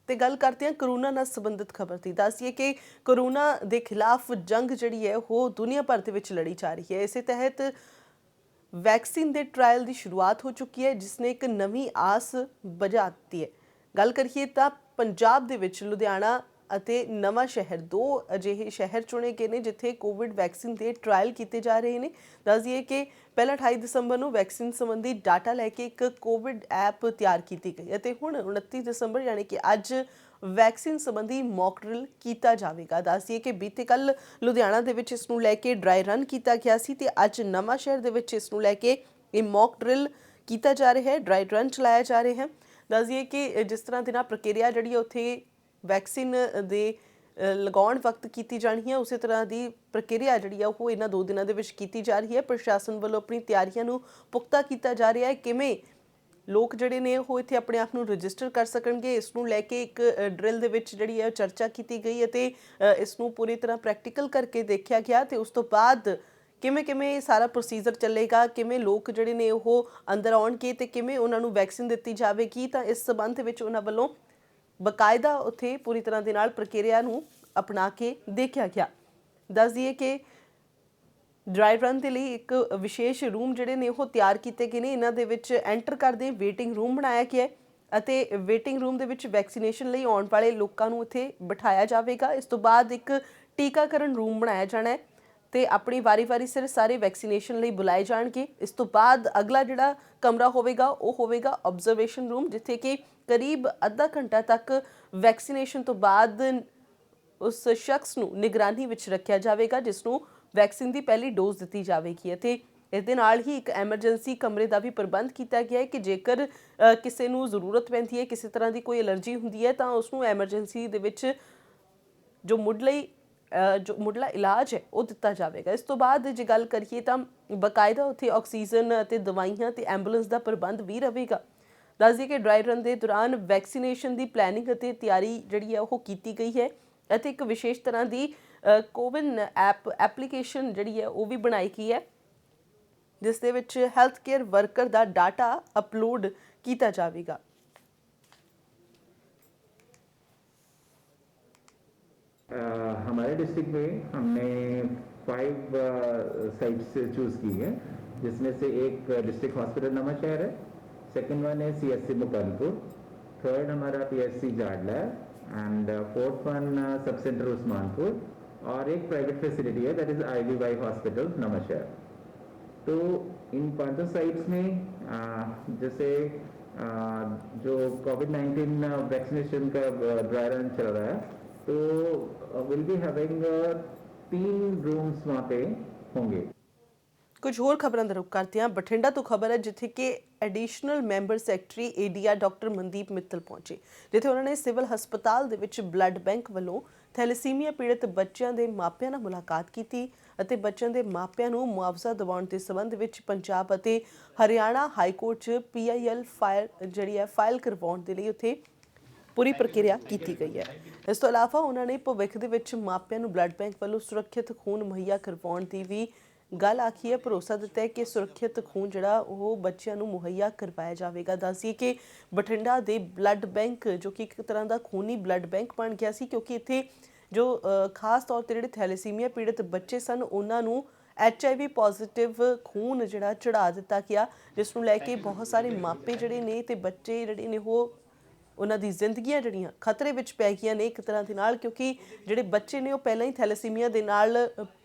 ਤੇ ਗੱਲ ਕਰਦੇ ਹਾਂ ਕਰੋਨਾ ਨਾਲ ਸੰਬੰਧਿਤ ਖਬਰ ਦੀ। ਦੱਸੀਏ ਕਿ ਕਰੋਨਾ ਦੇ ਖਿਲਾਫ ਜੰਗ ਜਿਹੜੀ ਹੈ ਉਹ ਦੁਨੀਆ ਭਰ ਦੇ ਵਿੱਚ ਲੜੀ ਜਾ ਰਹੀ ਹੈ। ਇਸੇ ਤਹਿਤ ਵੈਕਸੀਨ ਦੇ ਟ੍ਰਾਇਲ ਦੀ ਸ਼ੁਰੂਆਤ ਹੋ ਚੁੱਕੀ ਹੈ, ਜਿਸ ਨੇ ਇੱਕ ਨਵੀਂ ਆਸ ਬੁਝਾ ਦਿੱਤੀ ਹੈ। ਗੱਲ ਕਰੀਏ ਤਾਂ ਪੰਜਾਬ ਦੇ ਵਿੱਚ ਲੁਧਿਆਣਾ ਅਤੇ ਨਵਾਂ ਸ਼ਹਿਰ ਦੋ ਅਜਿਹੇ ਸ਼ਹਿਰ ਚੁਣੇ ਗਏ ਨੇ ਜਿੱਥੇ ਕੋਵਿਡ ਵੈਕਸੀਨ ਦੇ ਟ੍ਰਾਇਲ ਕੀਤੇ ਜਾ ਰਹੇ ਨੇ। ਦੱਸ ਦਈਏ ਕਿ ਪਹਿਲਾਂ 28 ਦਸੰਬਰ ਨੂੰ ਵੈਕਸੀਨ ਸੰਬੰਧੀ ਡਾਟਾ ਲੈ ਕੇ ਇੱਕ ਕੋਵਿਡ ਐਪ ਤਿਆਰ ਕੀਤੀ ਗਈ ਅਤੇ ਹੁਣ 29 ਦਸੰਬਰ ਯਾਨੀ ਕਿ ਅੱਜ ਵੈਕਸੀਨ ਸੰਬੰਧੀ ਮੌਕ ਡਰਿਲ ਕੀਤਾ ਜਾਵੇਗਾ। ਦੱਸ ਦਈਏ ਕਿ ਬੀਤੇ ਕੱਲ ਲੁਧਿਆਣਾ ਦੇ ਵਿੱਚ ਇਸ ਨੂੰ ਲੈ ਕੇ ਡਰਾਈ ਰਨ ਕੀਤਾ ਗਿਆ ਸੀ ਤੇ ਅੱਜ ਨਵਾਂ ਸ਼ਹਿਰ ਦੇ ਵਿੱਚ ਇਸ ਨੂੰ ਲੈ ਕੇ ਇਹ ਮੌਕ ਡਰਿਲ ਕੀਤਾ ਜਾ ਰਿਹਾ ਹੈ, ਡਰਾਈ ਰਨ ਚਲਾਇਆ ਜਾ ਰਿਹਾ ਹੈ। ਦੱਸ ਦਈਏ ਕਿ ਜਿਸ ਤਰ੍ਹਾਂ ਦੇ ਨਾਲ ਪ੍ਰਕਿਰਿਆ ਜਿਹੜੀ ਉੱਥੇ ਵੈਕਸੀਨ ਦੇ ਲਗਾਉਣ ਵਕਤ ਕੀਤੀ ਜਾਣੀ ਹੈ, ਉਸੇ ਤਰ੍ਹਾਂ ਦੀ ਪ੍ਰਕਿਰਿਆ ਜਿਹੜੀ ਆ ਉਹ ਇਹਨਾਂ 2 ਦਿਨਾਂ ਦੇ ਵਿੱਚ ਕੀਤੀ ਜਾ ਰਹੀ ਹੈ। ਪ੍ਰਸ਼ਾਸਨ ਵੱਲੋਂ ਆਪਣੀ ਤਿਆਰੀਆਂ ਨੂੰ ਪੁਖਤਾ ਕੀਤਾ ਜਾ ਰਿਹਾ ਹੈ। ਕਿਵੇਂ ਲੋਕ ਜਿਹੜੇ ਨੇ ਉਹ ਇੱਥੇ ਆਪਣੇ ਆਪ ਨੂੰ ਰਜਿਸਟਰ ਕਰ ਸਕਣਗੇ, ਇਸ ਨੂੰ ਲੈ ਕੇ ਇੱਕ ਡਰਿਲ ਦੇ ਵਿੱਚ ਜਿਹੜੀ ਹੈ ਚਰਚਾ ਕੀਤੀ ਗਈ ਅਤੇ ਇਸ ਨੂੰ ਪੂਰੀ ਤਰ੍ਹਾਂ ਪ੍ਰੈਕਟੀਕਲ ਕਰਕੇ ਦੇਖਿਆ ਗਿਆ ਤੇ ਉਸ ਤੋਂ ਬਾਅਦ ਕਿਵੇਂ ਸਾਰਾ ਪ੍ਰੋਸੀਜਰ ਚੱਲੇਗਾ, ਕਿਵੇਂ ਲੋਕ ਜਿਹੜੇ ਨੇ ਉਹ ਅੰਦਰ ਆਉਣਗੇ ਤੇ ਕਿਵੇਂ ਉਹਨਾਂ ਨੂੰ ਵੈਕਸੀਨ ਦਿੱਤੀ ਜਾਵੇਗੀ। ਤਾਂ ਇਸ ਸਬੰਧ ਵਿੱਚ ਉਹਨਾਂ ਵੱਲੋਂ ਬਕਾਇਦਾ ਉੱਥੇ ਪੂਰੀ ਤਰ੍ਹਾਂ ਦੇ ਨਾਲ ਪ੍ਰਕਿਰਿਆ ਨੂੰ ਅਪਣਾ ਕੇ ਦੇਖਿਆ ਗਿਆ। ਦੱਸ ਦਈਏ ਕਿ ਡਰਾਈ ਰਨ ਦੇ ਲਈ ਇੱਕ ਵਿਸ਼ੇਸ਼ ਰੂਮ ਜਿਹੜੇ ਨੇ ਉਹ ਤਿਆਰ ਕੀਤੇ ਗਏ ਨੇ। ਇਹਨਾਂ ਦੇ ਵਿੱਚ ਐਂਟਰ ਕਰਦੇ ਵੇਟਿੰਗ ਰੂਮ ਬਣਾਇਆ ਗਿਆ ਹੈ ਅਤੇ ਵੇਟਿੰਗ ਰੂਮ ਦੇ ਵਿੱਚ ਵੈਕਸੀਨੇਸ਼ਨ ਲਈ ਆਉਣ ਵਾਲੇ ਲੋਕਾਂ ਨੂੰ ਇੱਥੇ ਬਿਠਾਇਆ ਜਾਵੇਗਾ। ਇਸ ਤੋਂ ਬਾਅਦ ਇੱਕ ਟੀਕਾਕਰਨ ਰੂਮ ਬਣਾਇਆ ਜਾਣਾ ਹੈ ਤੇ ਆਪਣੀ ਵਾਰੀ-ਵਾਰੀ ਸਿਰ ਸਾਰੇ ਵੈਕਸੀਨੇਸ਼ਨ ਲਈ ਬੁਲਾਏ ਜਾਣਗੇ। ਇਸ ਤੋਂ ਬਾਅਦ ਅਗਲਾ ਜਿਹੜਾ ਕਮਰਾ ਹੋਵੇਗਾ ਉਹ ਹੋਵੇਗਾ ਆਬਜ਼ਰਵੇਸ਼ਨ ਰੂਮ, ਜਿੱਥੇ ਕਿ ਕਰੀਬ ਅੱਧਾ ਘੰਟਾ ਤੱਕ ਵੈਕਸੀਨੇਸ਼ਨ ਤੋਂ ਬਾਅਦ ਉਸ ਸ਼ਖਸ ਨੂੰ ਨਿਗਰਾਨੀ ਵਿੱਚ ਰੱਖਿਆ ਜਾਵੇਗਾ ਜਿਸ ਨੂੰ ਵੈਕਸੀਨ ਦੀ ਪਹਿਲੀ ਡੋਜ਼ ਦਿੱਤੀ ਜਾਵੇਗੀ ਅਤੇ ਇਸ ਦੇ ਨਾਲ ਹੀ ਇੱਕ ਐਮਰਜੈਂਸੀ ਕਮਰੇ ਦਾ ਵੀ ਪ੍ਰਬੰਧ ਕੀਤਾ ਗਿਆ ਹੈ ਕਿ ਜੇਕਰ ਕਿਸੇ ਨੂੰ ਜ਼ਰੂਰਤ ਪੈਂਦੀ ਹੈ, ਕਿਸੇ ਤਰ੍ਹਾਂ ਦੀ ਕੋਈ ਐਲਰਜੀ ਹੁੰਦੀ ਹੈ ਤਾਂ ਉਸ ਨੂੰ ਐਮਰਜੈਂਸੀ ਦੇ ਵਿੱਚ ਜੋ ਮੁੱਢਲਾ ਇਲਾਜ ਹੈ ਉਹ ਦਿੱਤਾ ਜਾਵੇਗਾ। ਇਸ ਤੋਂ ਬਾਅਦ ਜੇ ਗੱਲ ਕਰੀਏ ਤਾਂ ਬਕਾਇਦਾ ਉੱਥੇ ਆਕਸੀਜਨ ਅਤੇ ਦਵਾਈਆਂ ਤੇ ਐਂਬੂਲੈਂਸ ਦਾ ਪ੍ਰਬੰਧ ਵੀ ਰਹੇਗਾ। ਦੱਸ ਦਈਏ ਕਿ ਡਰਾਈ ਰਨ ਦੇ ਦੌਰਾਨ ਵੈਕਸੀਨੇਸ਼ਨ ਦੀ ਪਲੈਨਿੰਗ ਅਤੇ ਤਿਆਰੀ ਜਿਹੜੀ ਹੈ ਉਹ ਕੀਤੀ ਗਈ ਹੈ ਅਤੇ ਇੱਕ ਵਿਸ਼ੇਸ਼ ਤਰ੍ਹਾਂ ਦੀ ਕੋਵਿਨ ਐਪਲੀਕੇਸ਼ਨ ਜਿਹੜੀ ਹੈ ਉਹ ਵੀ ਬਣਾਈ ਗਈ ਹੈ ਜਿਸ ਦੇ ਵਿੱਚ ਹੈਲਥ ਕੇਅਰ ਵਰਕਰ ਦਾ ਡਾਟਾ ਅਪਲੋਡ ਕੀਤਾ ਜਾਵੇਗਾ। हमारे डिस्ट्रिक्ट में हमने 5 साइट्स चूज़ की है, जिसमें से एक डिस्ट्रिक्ट हॉस्पिटल नवांशहर है, सेकंड वन है CSC मुकालपुर, थर्ड हमारा PSC Jadla and fourth one sub centre Usmanpur और एक प्राइवेट फैसिलिटी है that is IVY hospital Nawanshahr. तो इन 5 साइट्स में जैसे जो कोविड-19 वैक्सीनेशन का ड्राई रन चल रहा है तो विल बी हैविंग 3 रूम्स वहाँ पे होंगे। ਕੁਝ ਹੋਰ ਖਬਰਾਂ ਦਾ ਰੁਖ ਕਰਦੇ ਹਾਂ। ਬਠਿੰਡਾ ਤੋਂ ਖਬਰ ਹੈ ਜਿੱਥੇ ਕਿ additional member secretary ADR doctor Mandeep Mittal ਪਹੁੰਚੇ, ਜਿੱਥੇ ਉਹਨਾਂ ਨੇ ਸਿਵਲ ਹਸਪਤਾਲ ਦੇ ਵਿੱਚ ਬਲੱਡ ਬੈਂਕ ਵੱਲੋਂ ਥੈਲੇਸੀਮੀਆ ਪੀੜਤ ਬੱਚਿਆਂ ਦੇ ਮਾਪਿਆਂ ਨਾਲ ਮੁਲਾਕਾਤ ਕੀਤੀ ਅਤੇ ਬੱਚਿਆਂ ਦੇ ਮਾਪਿਆਂ ਨੂੰ ਮੁਆਵਜ਼ਾ ਦਿਵਾਉਣ ਦੇ ਸੰਬੰਧ ਵਿੱਚ ਪੰਜਾਬ ਅਤੇ ਹਰਿਆਣਾ ਹਾਈ ਕੋਰਟ 'ਚ PIL ਫਾਈਲ ਕਰਵਾਉਣ ਦੇ ਲਈ ਉੱਥੇ ਪੂਰੀ ਪ੍ਰਕਿਰਿਆ ਕੀਤੀ ਗਈ ਹੈ। ਇਸ ਤੋਂ ਇਲਾਵਾ ਉਹਨਾਂ ਨੇ ਭਵਿੱਖ ਦੇ ਵਿੱਚ ਮਾਪਿਆਂ ਨੂੰ ਬਲੱਡ ਬੈਂਕ ਵੱਲੋਂ ਸੁਰੱਖਿਅਤ ਖੂਨ ਮੁਹੱਈਆ ਕਰਵਾਉਣ ਦੀ ਵੀ ਗੱਲ ਆਖੀ ਹੈ। ਭਰੋਸਾ ਦਿੱਤਾ ਹੈ ਕਿ ਸੁਰੱਖਿਅਤ ਖੂਨ ਜਿਹੜਾ ਉਹ ਬੱਚਿਆਂ ਨੂੰ ਮੁਹੱਈਆ ਕਰਵਾਇਆ ਜਾਵੇਗਾ। ਦੱਸੀਏ ਕਿ ਬਠਿੰਡਾ ਦੇ ਬਲੱਡ ਬੈਂਕ ਜੋ ਕਿ ਇੱਕ ਤਰ੍ਹਾਂ ਦਾ ਖੂਨੀ ਬਲੱਡ ਬੈਂਕ ਬਣ ਗਿਆ ਸੀ, ਕਿਉਂਕਿ ਇੱਥੇ ਜੋ ਖਾਸ ਤੌਰ 'ਤੇ ਜਿਹੜੇ ਥੈਲੇਸੀਮੀਆ ਪੀੜਤ ਬੱਚੇ ਸਨ ਉਹਨਾਂ ਨੂੰ HIV ਪੋਜ਼ਿਟਿਵ ਖੂਨ ਜਿਹੜਾ ਚੜਾ ਦਿੱਤਾ ਗਿਆ, ਜਿਸ ਨੂੰ ਲੈ ਕੇ ਬਹੁਤ ਸਾਰੇ ਮਾਪੇ ਜਿਹੜੇ ਨੇ ਤੇ ਬੱਚੇ ਜਿਹੜੇ ਨੇ ਉਹ ਉਹਨਾਂ ਦੀ ਜ਼ਿੰਦਗੀਆਂ ਜਿਹੜੀਆਂ ਖਤਰੇ ਵਿੱਚ ਪੈ ਗਈਆਂ ਨੇ ਇੱਕ ਤਰ੍ਹਾਂ ਦੇ ਨਾਲ, ਕਿਉਂਕਿ ਜਿਹੜੇ ਬੱਚੇ ਨੇ ਉਹ ਪਹਿਲਾਂ ਹੀ ਥੈਲੇਸੀਮੀਆ ਦੇ ਨਾਲ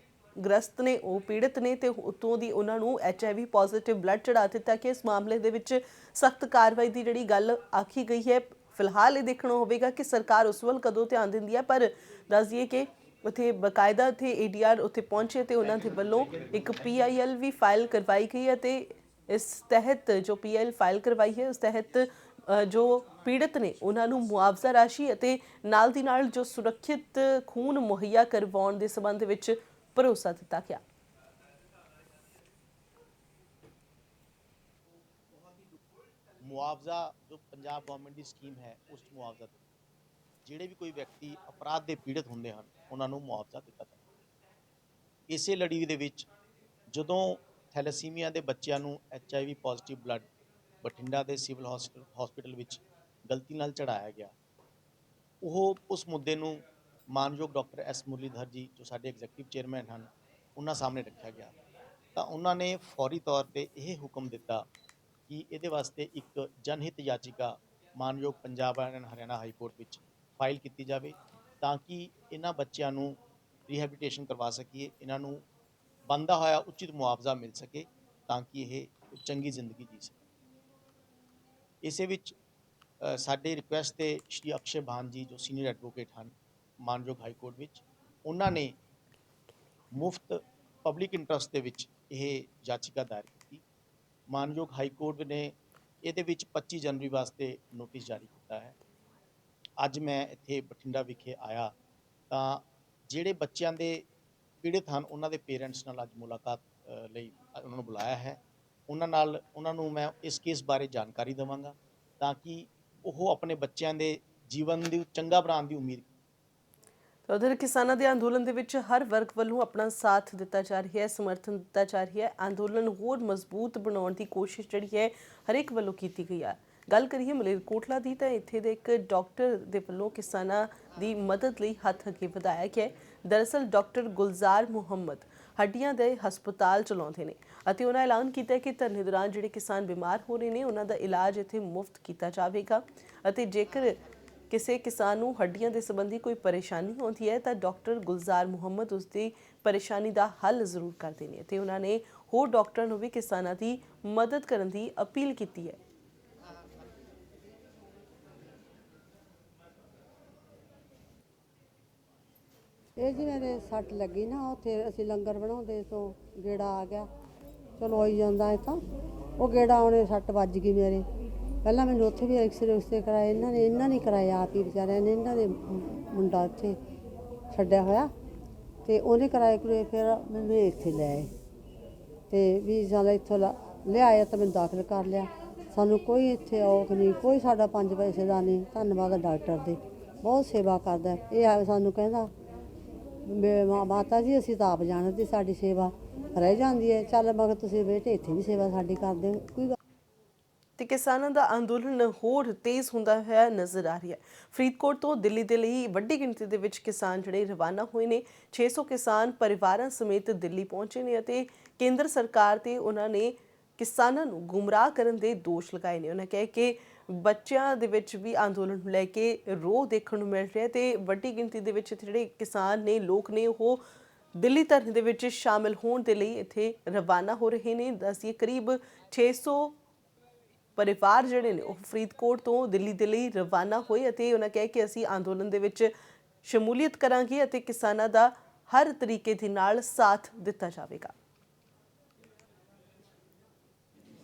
ਗ੍ਰਸਤ ਨੇ, ਉਹ ਪੀੜਤ ਨੇ ਤੇ ਉਤੋਂ ਦੀ ਉਹਨਾਂ ਨੂੰ HIV ਪੋਜ਼ਿਟਿਵ ਬਲੱਡ ਚੜਾ ਦਿੱਤਾ ਕਿ ਇਸ ਮਾਮਲੇ ਦੇ ਵਿੱਚ ਸਖਤ ਕਾਰਵਾਈ ਦੀ ਜਿਹੜੀ ਗੱਲ ਆਖੀ ਗਈ ਹੈ। ਫਿਲਹਾਲ ਇਹ ਦੇਖਣਾ ਹੋਵੇਗਾ ਕਿ ਸਰਕਾਰ ਉਸ ਵੱਲ ਕਦੋਂ ਧਿਆਨ ਦਿੰਦੀ ਹੈ। ਪਰ ਦੱਸ ਦਈਏ ਕਿ ਉੱਥੇ ਬਕਾਇਦਾ ਉੱਥੇ ADR ਉੱਥੇ ਪਹੁੰਚੇ ਤੇ ਉਹਨਾਂ ਦੇ ਵੱਲੋਂ ਇੱਕ PIL ਵੀ ਫਾਈਲ ਕਰਵਾਈ ਗਈ ਹੈ ਤੇ ਇਸ ਤਹਿਤ ਜੋ PIL ਫਾਈਲ ਕਰਵਾਈ ਹੈ ਉਸ ਤਹਿਤ ਜੋ ਪੀੜਤ ਨੇ ਉਹਨਾਂ ਨੂੰ ਮੁਆਵਜ਼ਾ ਰਾਸ਼ੀ ਅਤੇ ਨਾਲ ਦੀ ਨਾਲ ਜੋ ਸੁਰੱਖਿਅਤ ਖੂਨ ਮੁਹੱਈਆ ਕਰਵਾਉਣ ਦੇ ਸੰਬੰਧ ਵਿੱਚ ਭਰੋਸਾ ਦਿੱਤਾ ਗਿਆ। मुआवजा जो पंजाब गवर्नमेंट की स्कीम है उस मुआवजा ਜਿਹੜੇ ਵੀ ਕੋਈ ਵਿਅਕਤੀ ਅਪਰਾਧ ਦੇ ਪੀੜਤ ਹੁੰਦੇ ਹਨ ਉਹਨਾਂ ਨੂੰ ਮੁਆਵਜ਼ਾ ਦਿੱਤਾ ਜਾਂਦਾ। ਇਸੇ ਲੜੀ ਦੇ ਵਿੱਚ ਜਦੋਂ ਥੈਲੇਸੀਮੀਆ ਦੇ ਬੱਚਿਆਂ ਨੂੰ HIV ਪੋਜ਼ਿਟਿਵ ਬਲੱਡ ਬਠਿੰਡਾ ਦੇ ਸਿਵਲ ਹਸਪੀਟਲ ਵਿੱਚ ਗਲਤੀ ਨਾਲ ਚੜਾਇਆ ਗਿਆ, ਉਹ ਉਸ ਮੁੱਦੇ ਨੂੰ ਮਾਨਯੋਗ ਡਾਕਟਰ S ਮੁਰਲੀਧਰ ਜੀ ਜੋ ਸਾਡੇ ਐਗਜ਼ੈਕਟਿਵ ਚੇਅਰਮੈਨ ਹਨ ਉਹਨਾਂ ਸਾਹਮਣੇ ਰੱਖਿਆ ਗਿਆ ਤਾਂ ਉਹਨਾਂ ਨੇ ਫੌਰੀ ਤੌਰ ਤੇ ਇਹ ਹੁਕਮ ਦਿੱਤਾ ਕਿ ਇਹਦੇ ਵਾਸਤੇ ਇੱਕ ਜਨਹਿਤ ਯਾਚਿਕਾ ਮਾਨਯੋਗ Punjab and Haryana high court ਵਿੱਚ ਫਾਈਲ ਕੀਤੀ ਜਾਵੇ ਤਾਂ ਕਿ ਇਹਨਾਂ ਬੱਚਿਆਂ ਨੂੰ ਰੀਹੈਬਿਲਿਟੇਸ਼ਨ ਕਰਵਾ ਸਕੀਏ, ਇਹਨਾਂ ਨੂੰ ਬਣਦਾ ਹੋਇਆ ਉਚਿਤ ਮੁਆਵਜ਼ਾ ਮਿਲ ਸਕੇ ਤਾਂ ਕਿ ਇਹ ਚੰਗੀ ਜ਼ਿੰਦਗੀ ਜੀ ਸਕੇ। ਇਸੇ ਵਿੱਚ ਸਾਡੇ ਰਿਕੁਐਸਟ ਤੇ ਸ਼੍ਰੀ ਅਕਸ਼ੇ ਭਾਨ ਜੀ ਜੋ ਸੀਨੀਅਰ ਐਡਵੋਕੇਟ ਹਨ ਮਾਨਯੋਗ ਹਾਈ ਕੋਰਟ ਵਿੱਚ, ਉਹਨਾਂ ਨੇ ਮੁਫਤ ਪਬਲਿਕ ਇੰਟਰਸਟ ਦੇ ਵਿੱਚ ਇਹ ਯਾਚਿਕਾ ਦਾਇਰ ਕੀਤੀ। ਮਾਨਯੋਗ ਹਾਈ ਕੋਰਟ ਨੇ ਇਹਦੇ ਵਿੱਚ 25 ਜਨਵਰੀ ਵਾਸਤੇ ਨੋਟਿਸ ਜਾਰੀ ਕੀਤਾ ਹੈ। ਅੱਜ ਮੈਂ ਇੱਥੇ ਬਠਿੰਡਾ ਵਿਖੇ ਆਇਆ ਤਾਂ ਜਿਹੜੇ ਬੱਚਿਆਂ ਦੇ ਪੀੜਤ ਹਨ ਉਹਨਾਂ ਦੇ ਪੇਰੈਂਟਸ ਨਾਲ ਅੱਜ ਮੁਲਾਕਾਤ ਲਈ ਉਹਨਾਂ ਨੂੰ ਬੁਲਾਇਆ ਹੈ। ਉਹਨਾਂ ਨੂੰ ਮੈਂ ਇਸ ਕੇਸ ਬਾਰੇ ਜਾਣਕਾਰੀ ਦੇਵਾਂਗਾ ਤਾਂ ਕਿ ਉਹ ਆਪਣੇ ਬੱਚਿਆਂ ਦੇ ਜੀਵਨ ਦੀ ਚੰਗਾ ਬਣਾਉਣ ਦੀ ਉਮੀਦ। ਉਧਰ ਕਿਸਾਨਾਂ ਦੇ ਅੰਦੋਲਨ ਦੇ ਵਿੱਚ ਹਰ ਵਰਗ ਵੱਲੋਂ ਆਪਣਾ ਸਾਥ ਦਿੱਤਾ ਜਾ ਰਿਹਾ ਹੈ, ਸਮਰਥਨ ਦਿੱਤਾ ਜਾ ਰਿਹਾ ਹੈ। ਅੰਦੋਲਨ ਹੋਰ ਮਜ਼ਬੂਤ ਬਣਾਉਣ ਦੀ ਕੋਸ਼ਿਸ਼ ਜਿਹੜੀ ਹੈ ਹਰੇਕ ਵੱਲੋਂ ਕੀਤੀ ਗਈ ਹੈ। ਗੱਲ ਕਰੀਏ ਮਲੇਰਕੋਟਲਾ ਦੀ ਤਾਂ ਇੱਥੇ ਦੇ ਇੱਕ ਡਾਕਟਰ ਦੇ ਵੱਲੋਂ ਕਿਸਾਨਾਂ ਦੀ ਮਦਦ ਲਈ ਹੱਥ ਅੱਗੇ ਵਧਾਇਆ ਗਿਆ। ਦਰਅਸਲ ਡਾਕਟਰ ਗੁਲਜ਼ਾਰ ਮੁਹੰਮਦ ਹੱਡੀਆਂ ਦੇ ਹਸਪਤਾਲ ਚਲਾਉਂਦੇ ਨੇ ਅਤੇ ਉਹਨਾਂ ਐਲਾਨ ਕੀਤਾ ਕਿ ਧਰਨੇ ਦੌਰਾਨ ਜਿਹੜੇ ਕਿਸਾਨ ਬਿਮਾਰ ਹੋ ਰਹੇ ਨੇ ਉਹਨਾਂ ਦਾ ਇਲਾਜ ਇੱਥੇ ਮੁਫਤ ਕੀਤਾ ਜਾਵੇਗਾ ਅਤੇ ਜੇਕਰ ਕਿਸੇ ਕਿਸਾਨ ਨੂੰ ਹੱਡੀਆਂ ਦੇ ਸੰਬੰਧੀ ਕੋਈ ਪਰੇਸ਼ਾਨੀ ਆਉਂਦੀ ਹੈ ਤਾਂ ਡਾਕਟਰ ਗੁਲਜ਼ਾਰ ਮੁਹੰਮਦ ਉਸ ਦੀ ਪਰੇਸ਼ਾਨੀ ਦਾ ਹੱਲ ਜ਼ਰੂਰ ਕਰਦੇ ਨੇ ਅਤੇ ਉਹਨਾਂ ਨੇ ਹੋਰ ਡਾਕਟਰਾਂ ਨੂੰ ਵੀ ਕਿਸਾਨਾਂ ਦੀ ਮਦਦ ਕਰਨ ਦੀ ਅਪੀਲ ਕੀਤੀ ਹੈ। ਇਹ ਜੀ ਮੇਰੇ ਸੱਟ ਲੱਗੀ ਨਾ, ਉੱਥੇ ਅਸੀਂ ਲੰਗਰ ਬਣਾਉਂਦੇ ਤੋਂ ਗੇੜਾ ਆ ਗਿਆ, ਚਲੋ ਆਈ ਜਾਂਦਾ ਹੈ ਤਾਂ ਉਹ ਗੇੜਾ ਆਉਣੇ ਸੱਟ ਵੱਜ ਗਈ ਮੇਰੇ। ਪਹਿਲਾਂ ਮੈਨੂੰ ਉੱਥੇ ਵੀ ਐਕਸਰੇ ਕਰਾਏ ਇਹਨਾਂ ਨੇ ਕਰਾਏ ਆਪ ਹੀ ਵਿਚਾਰਿਆਂ ਨੇ, ਇਹਨਾਂ ਦੇ ਮੁੰਡਾ ਉੱਥੇ ਛੱਡਿਆ ਹੋਇਆ ਤੇ ਉਹਨੇ ਕਰਾਏ ਕਰੇ, ਫਿਰ ਮੈਨੂੰ ਇੱਥੇ ਲੈ ਆਏ ਤੇ ਵੀ ਚੱਲ ਇੱਥੋਂ ਲਿਆਇਆ ਤਾਂ ਮੈਨੂੰ ਦਾਖਲ ਕਰ ਲਿਆ। ਸਾਨੂੰ ਕੋਈ ਇੱਥੇ ਔਖ ਨਹੀਂ, ਕੋਈ ਸਾਡਾ 5 ਪੈਸੇ ਦਾ ਨਹੀਂ। ਧੰਨਵਾਦ ਡਾਕਟਰ ਦੇ, ਬਹੁਤ ਸੇਵਾ ਕਰਦਾ। ਇਹ ਆ ਸਾਨੂੰ ਕਹਿੰਦਾ ਮਾਤਾ ਜੀ ਅਸੀਂ ਤਾਂ ਆਪ ਜਾਣਦੇ ਸਾਡੀ ਸੇਵਾ ਰਹਿ ਜਾਂਦੀ ਹੈ, ਚੱਲ ਮਗਰ ਤੁਸੀਂ ਬੇਟੇ ਇੱਥੇ ਵੀ ਸੇਵਾ ਸਾਡੀ ਕਰਦੇ ਹੋ। ਕੋਈ ਤੇ ਕਿਸਾਨਾਂ ਦਾ ਅੰਦੋਲਨ ਹੋਰ ਤੇਜ਼ ਹੁੰਦਾ ਹੋਇਆ ਨਜ਼ਰ ਆ ਰਿਹਾ ਹੈ। ਫਰੀਦਕੋਟ ਤੋਂ ਦਿੱਲੀ ਦੇ ਲਈ ਵੱਡੀ ਗਿਣਤੀ ਦੇ ਵਿੱਚ ਕਿਸਾਨ ਜਿਹੜੇ ਰਵਾਨਾ ਹੋਏ ਨੇ। 600 ਕਿਸਾਨ ਪਰਿਵਾਰਾਂ ਸਮੇਤ ਦਿੱਲੀ ਪਹੁੰਚੇ ਨੇ ਅਤੇ ਕੇਂਦਰ ਸਰਕਾਰ ਤੇ ਉਹਨਾਂ ਨੇ ਕਿਸਾਨਾਂ ਨੂੰ ਗੁੰਮਰਾਹ ਕਰਨ ਦੇ ਦੋਸ਼ ਲਗਾਏ ਨੇ। ਉਹਨਾਂ ਕਹੇ ਕਿ ਬੱਚਿਆਂ ਦੇ ਵਿੱਚ ਵੀ ਅੰਦੋਲਨ ਨੂੰ ਲੈ ਕੇ ਰੋਹ ਦੇਖਣ ਨੂੰ ਮਿਲ ਰਿਹਾ ਤੇ ਵੱਡੀ ਗਿਣਤੀ ਦੇ ਵਿੱਚ ਜਿਹੜੇ ਕਿਸਾਨ ਨੇ, ਲੋਕ ਨੇ, ਉਹ ਦਿੱਲੀ ਧਰਨੇ ਦੇ ਵਿੱਚ ਸ਼ਾਮਿਲ ਹੋਣ ਦੇ ਲਈ ਇੱਥੇ ਰਵਾਨਾ ਹੋ ਰਹੇ ਨੇ। ਦੱਸੀਏ ਕਰੀਬ 600 ਪਰਿਵਾਰ ਜਿਹੜੇ ਨੇ ਉਹ ਫਰੀਦਕੋਟ ਤੋਂ ਦਿੱਲੀ ਦੇ ਲਈ ਰਵਾਨਾ ਹੋਏ ਅਤੇ ਉਹਨਾਂ ਕਹੇ ਕਿ ਅਸੀਂ ਅੰਦੋਲਨ ਦੇ ਵਿੱਚ ਸ਼ਮੂਲੀਅਤ ਕਰਾਂਗੇ ਅਤੇ ਕਿਸਾਨਾਂ ਦਾ ਹਰ ਤਰੀਕੇ ਦੇ ਨਾਲ ਸਾਥ ਦਿੱਤਾ ਜਾਵੇਗਾ।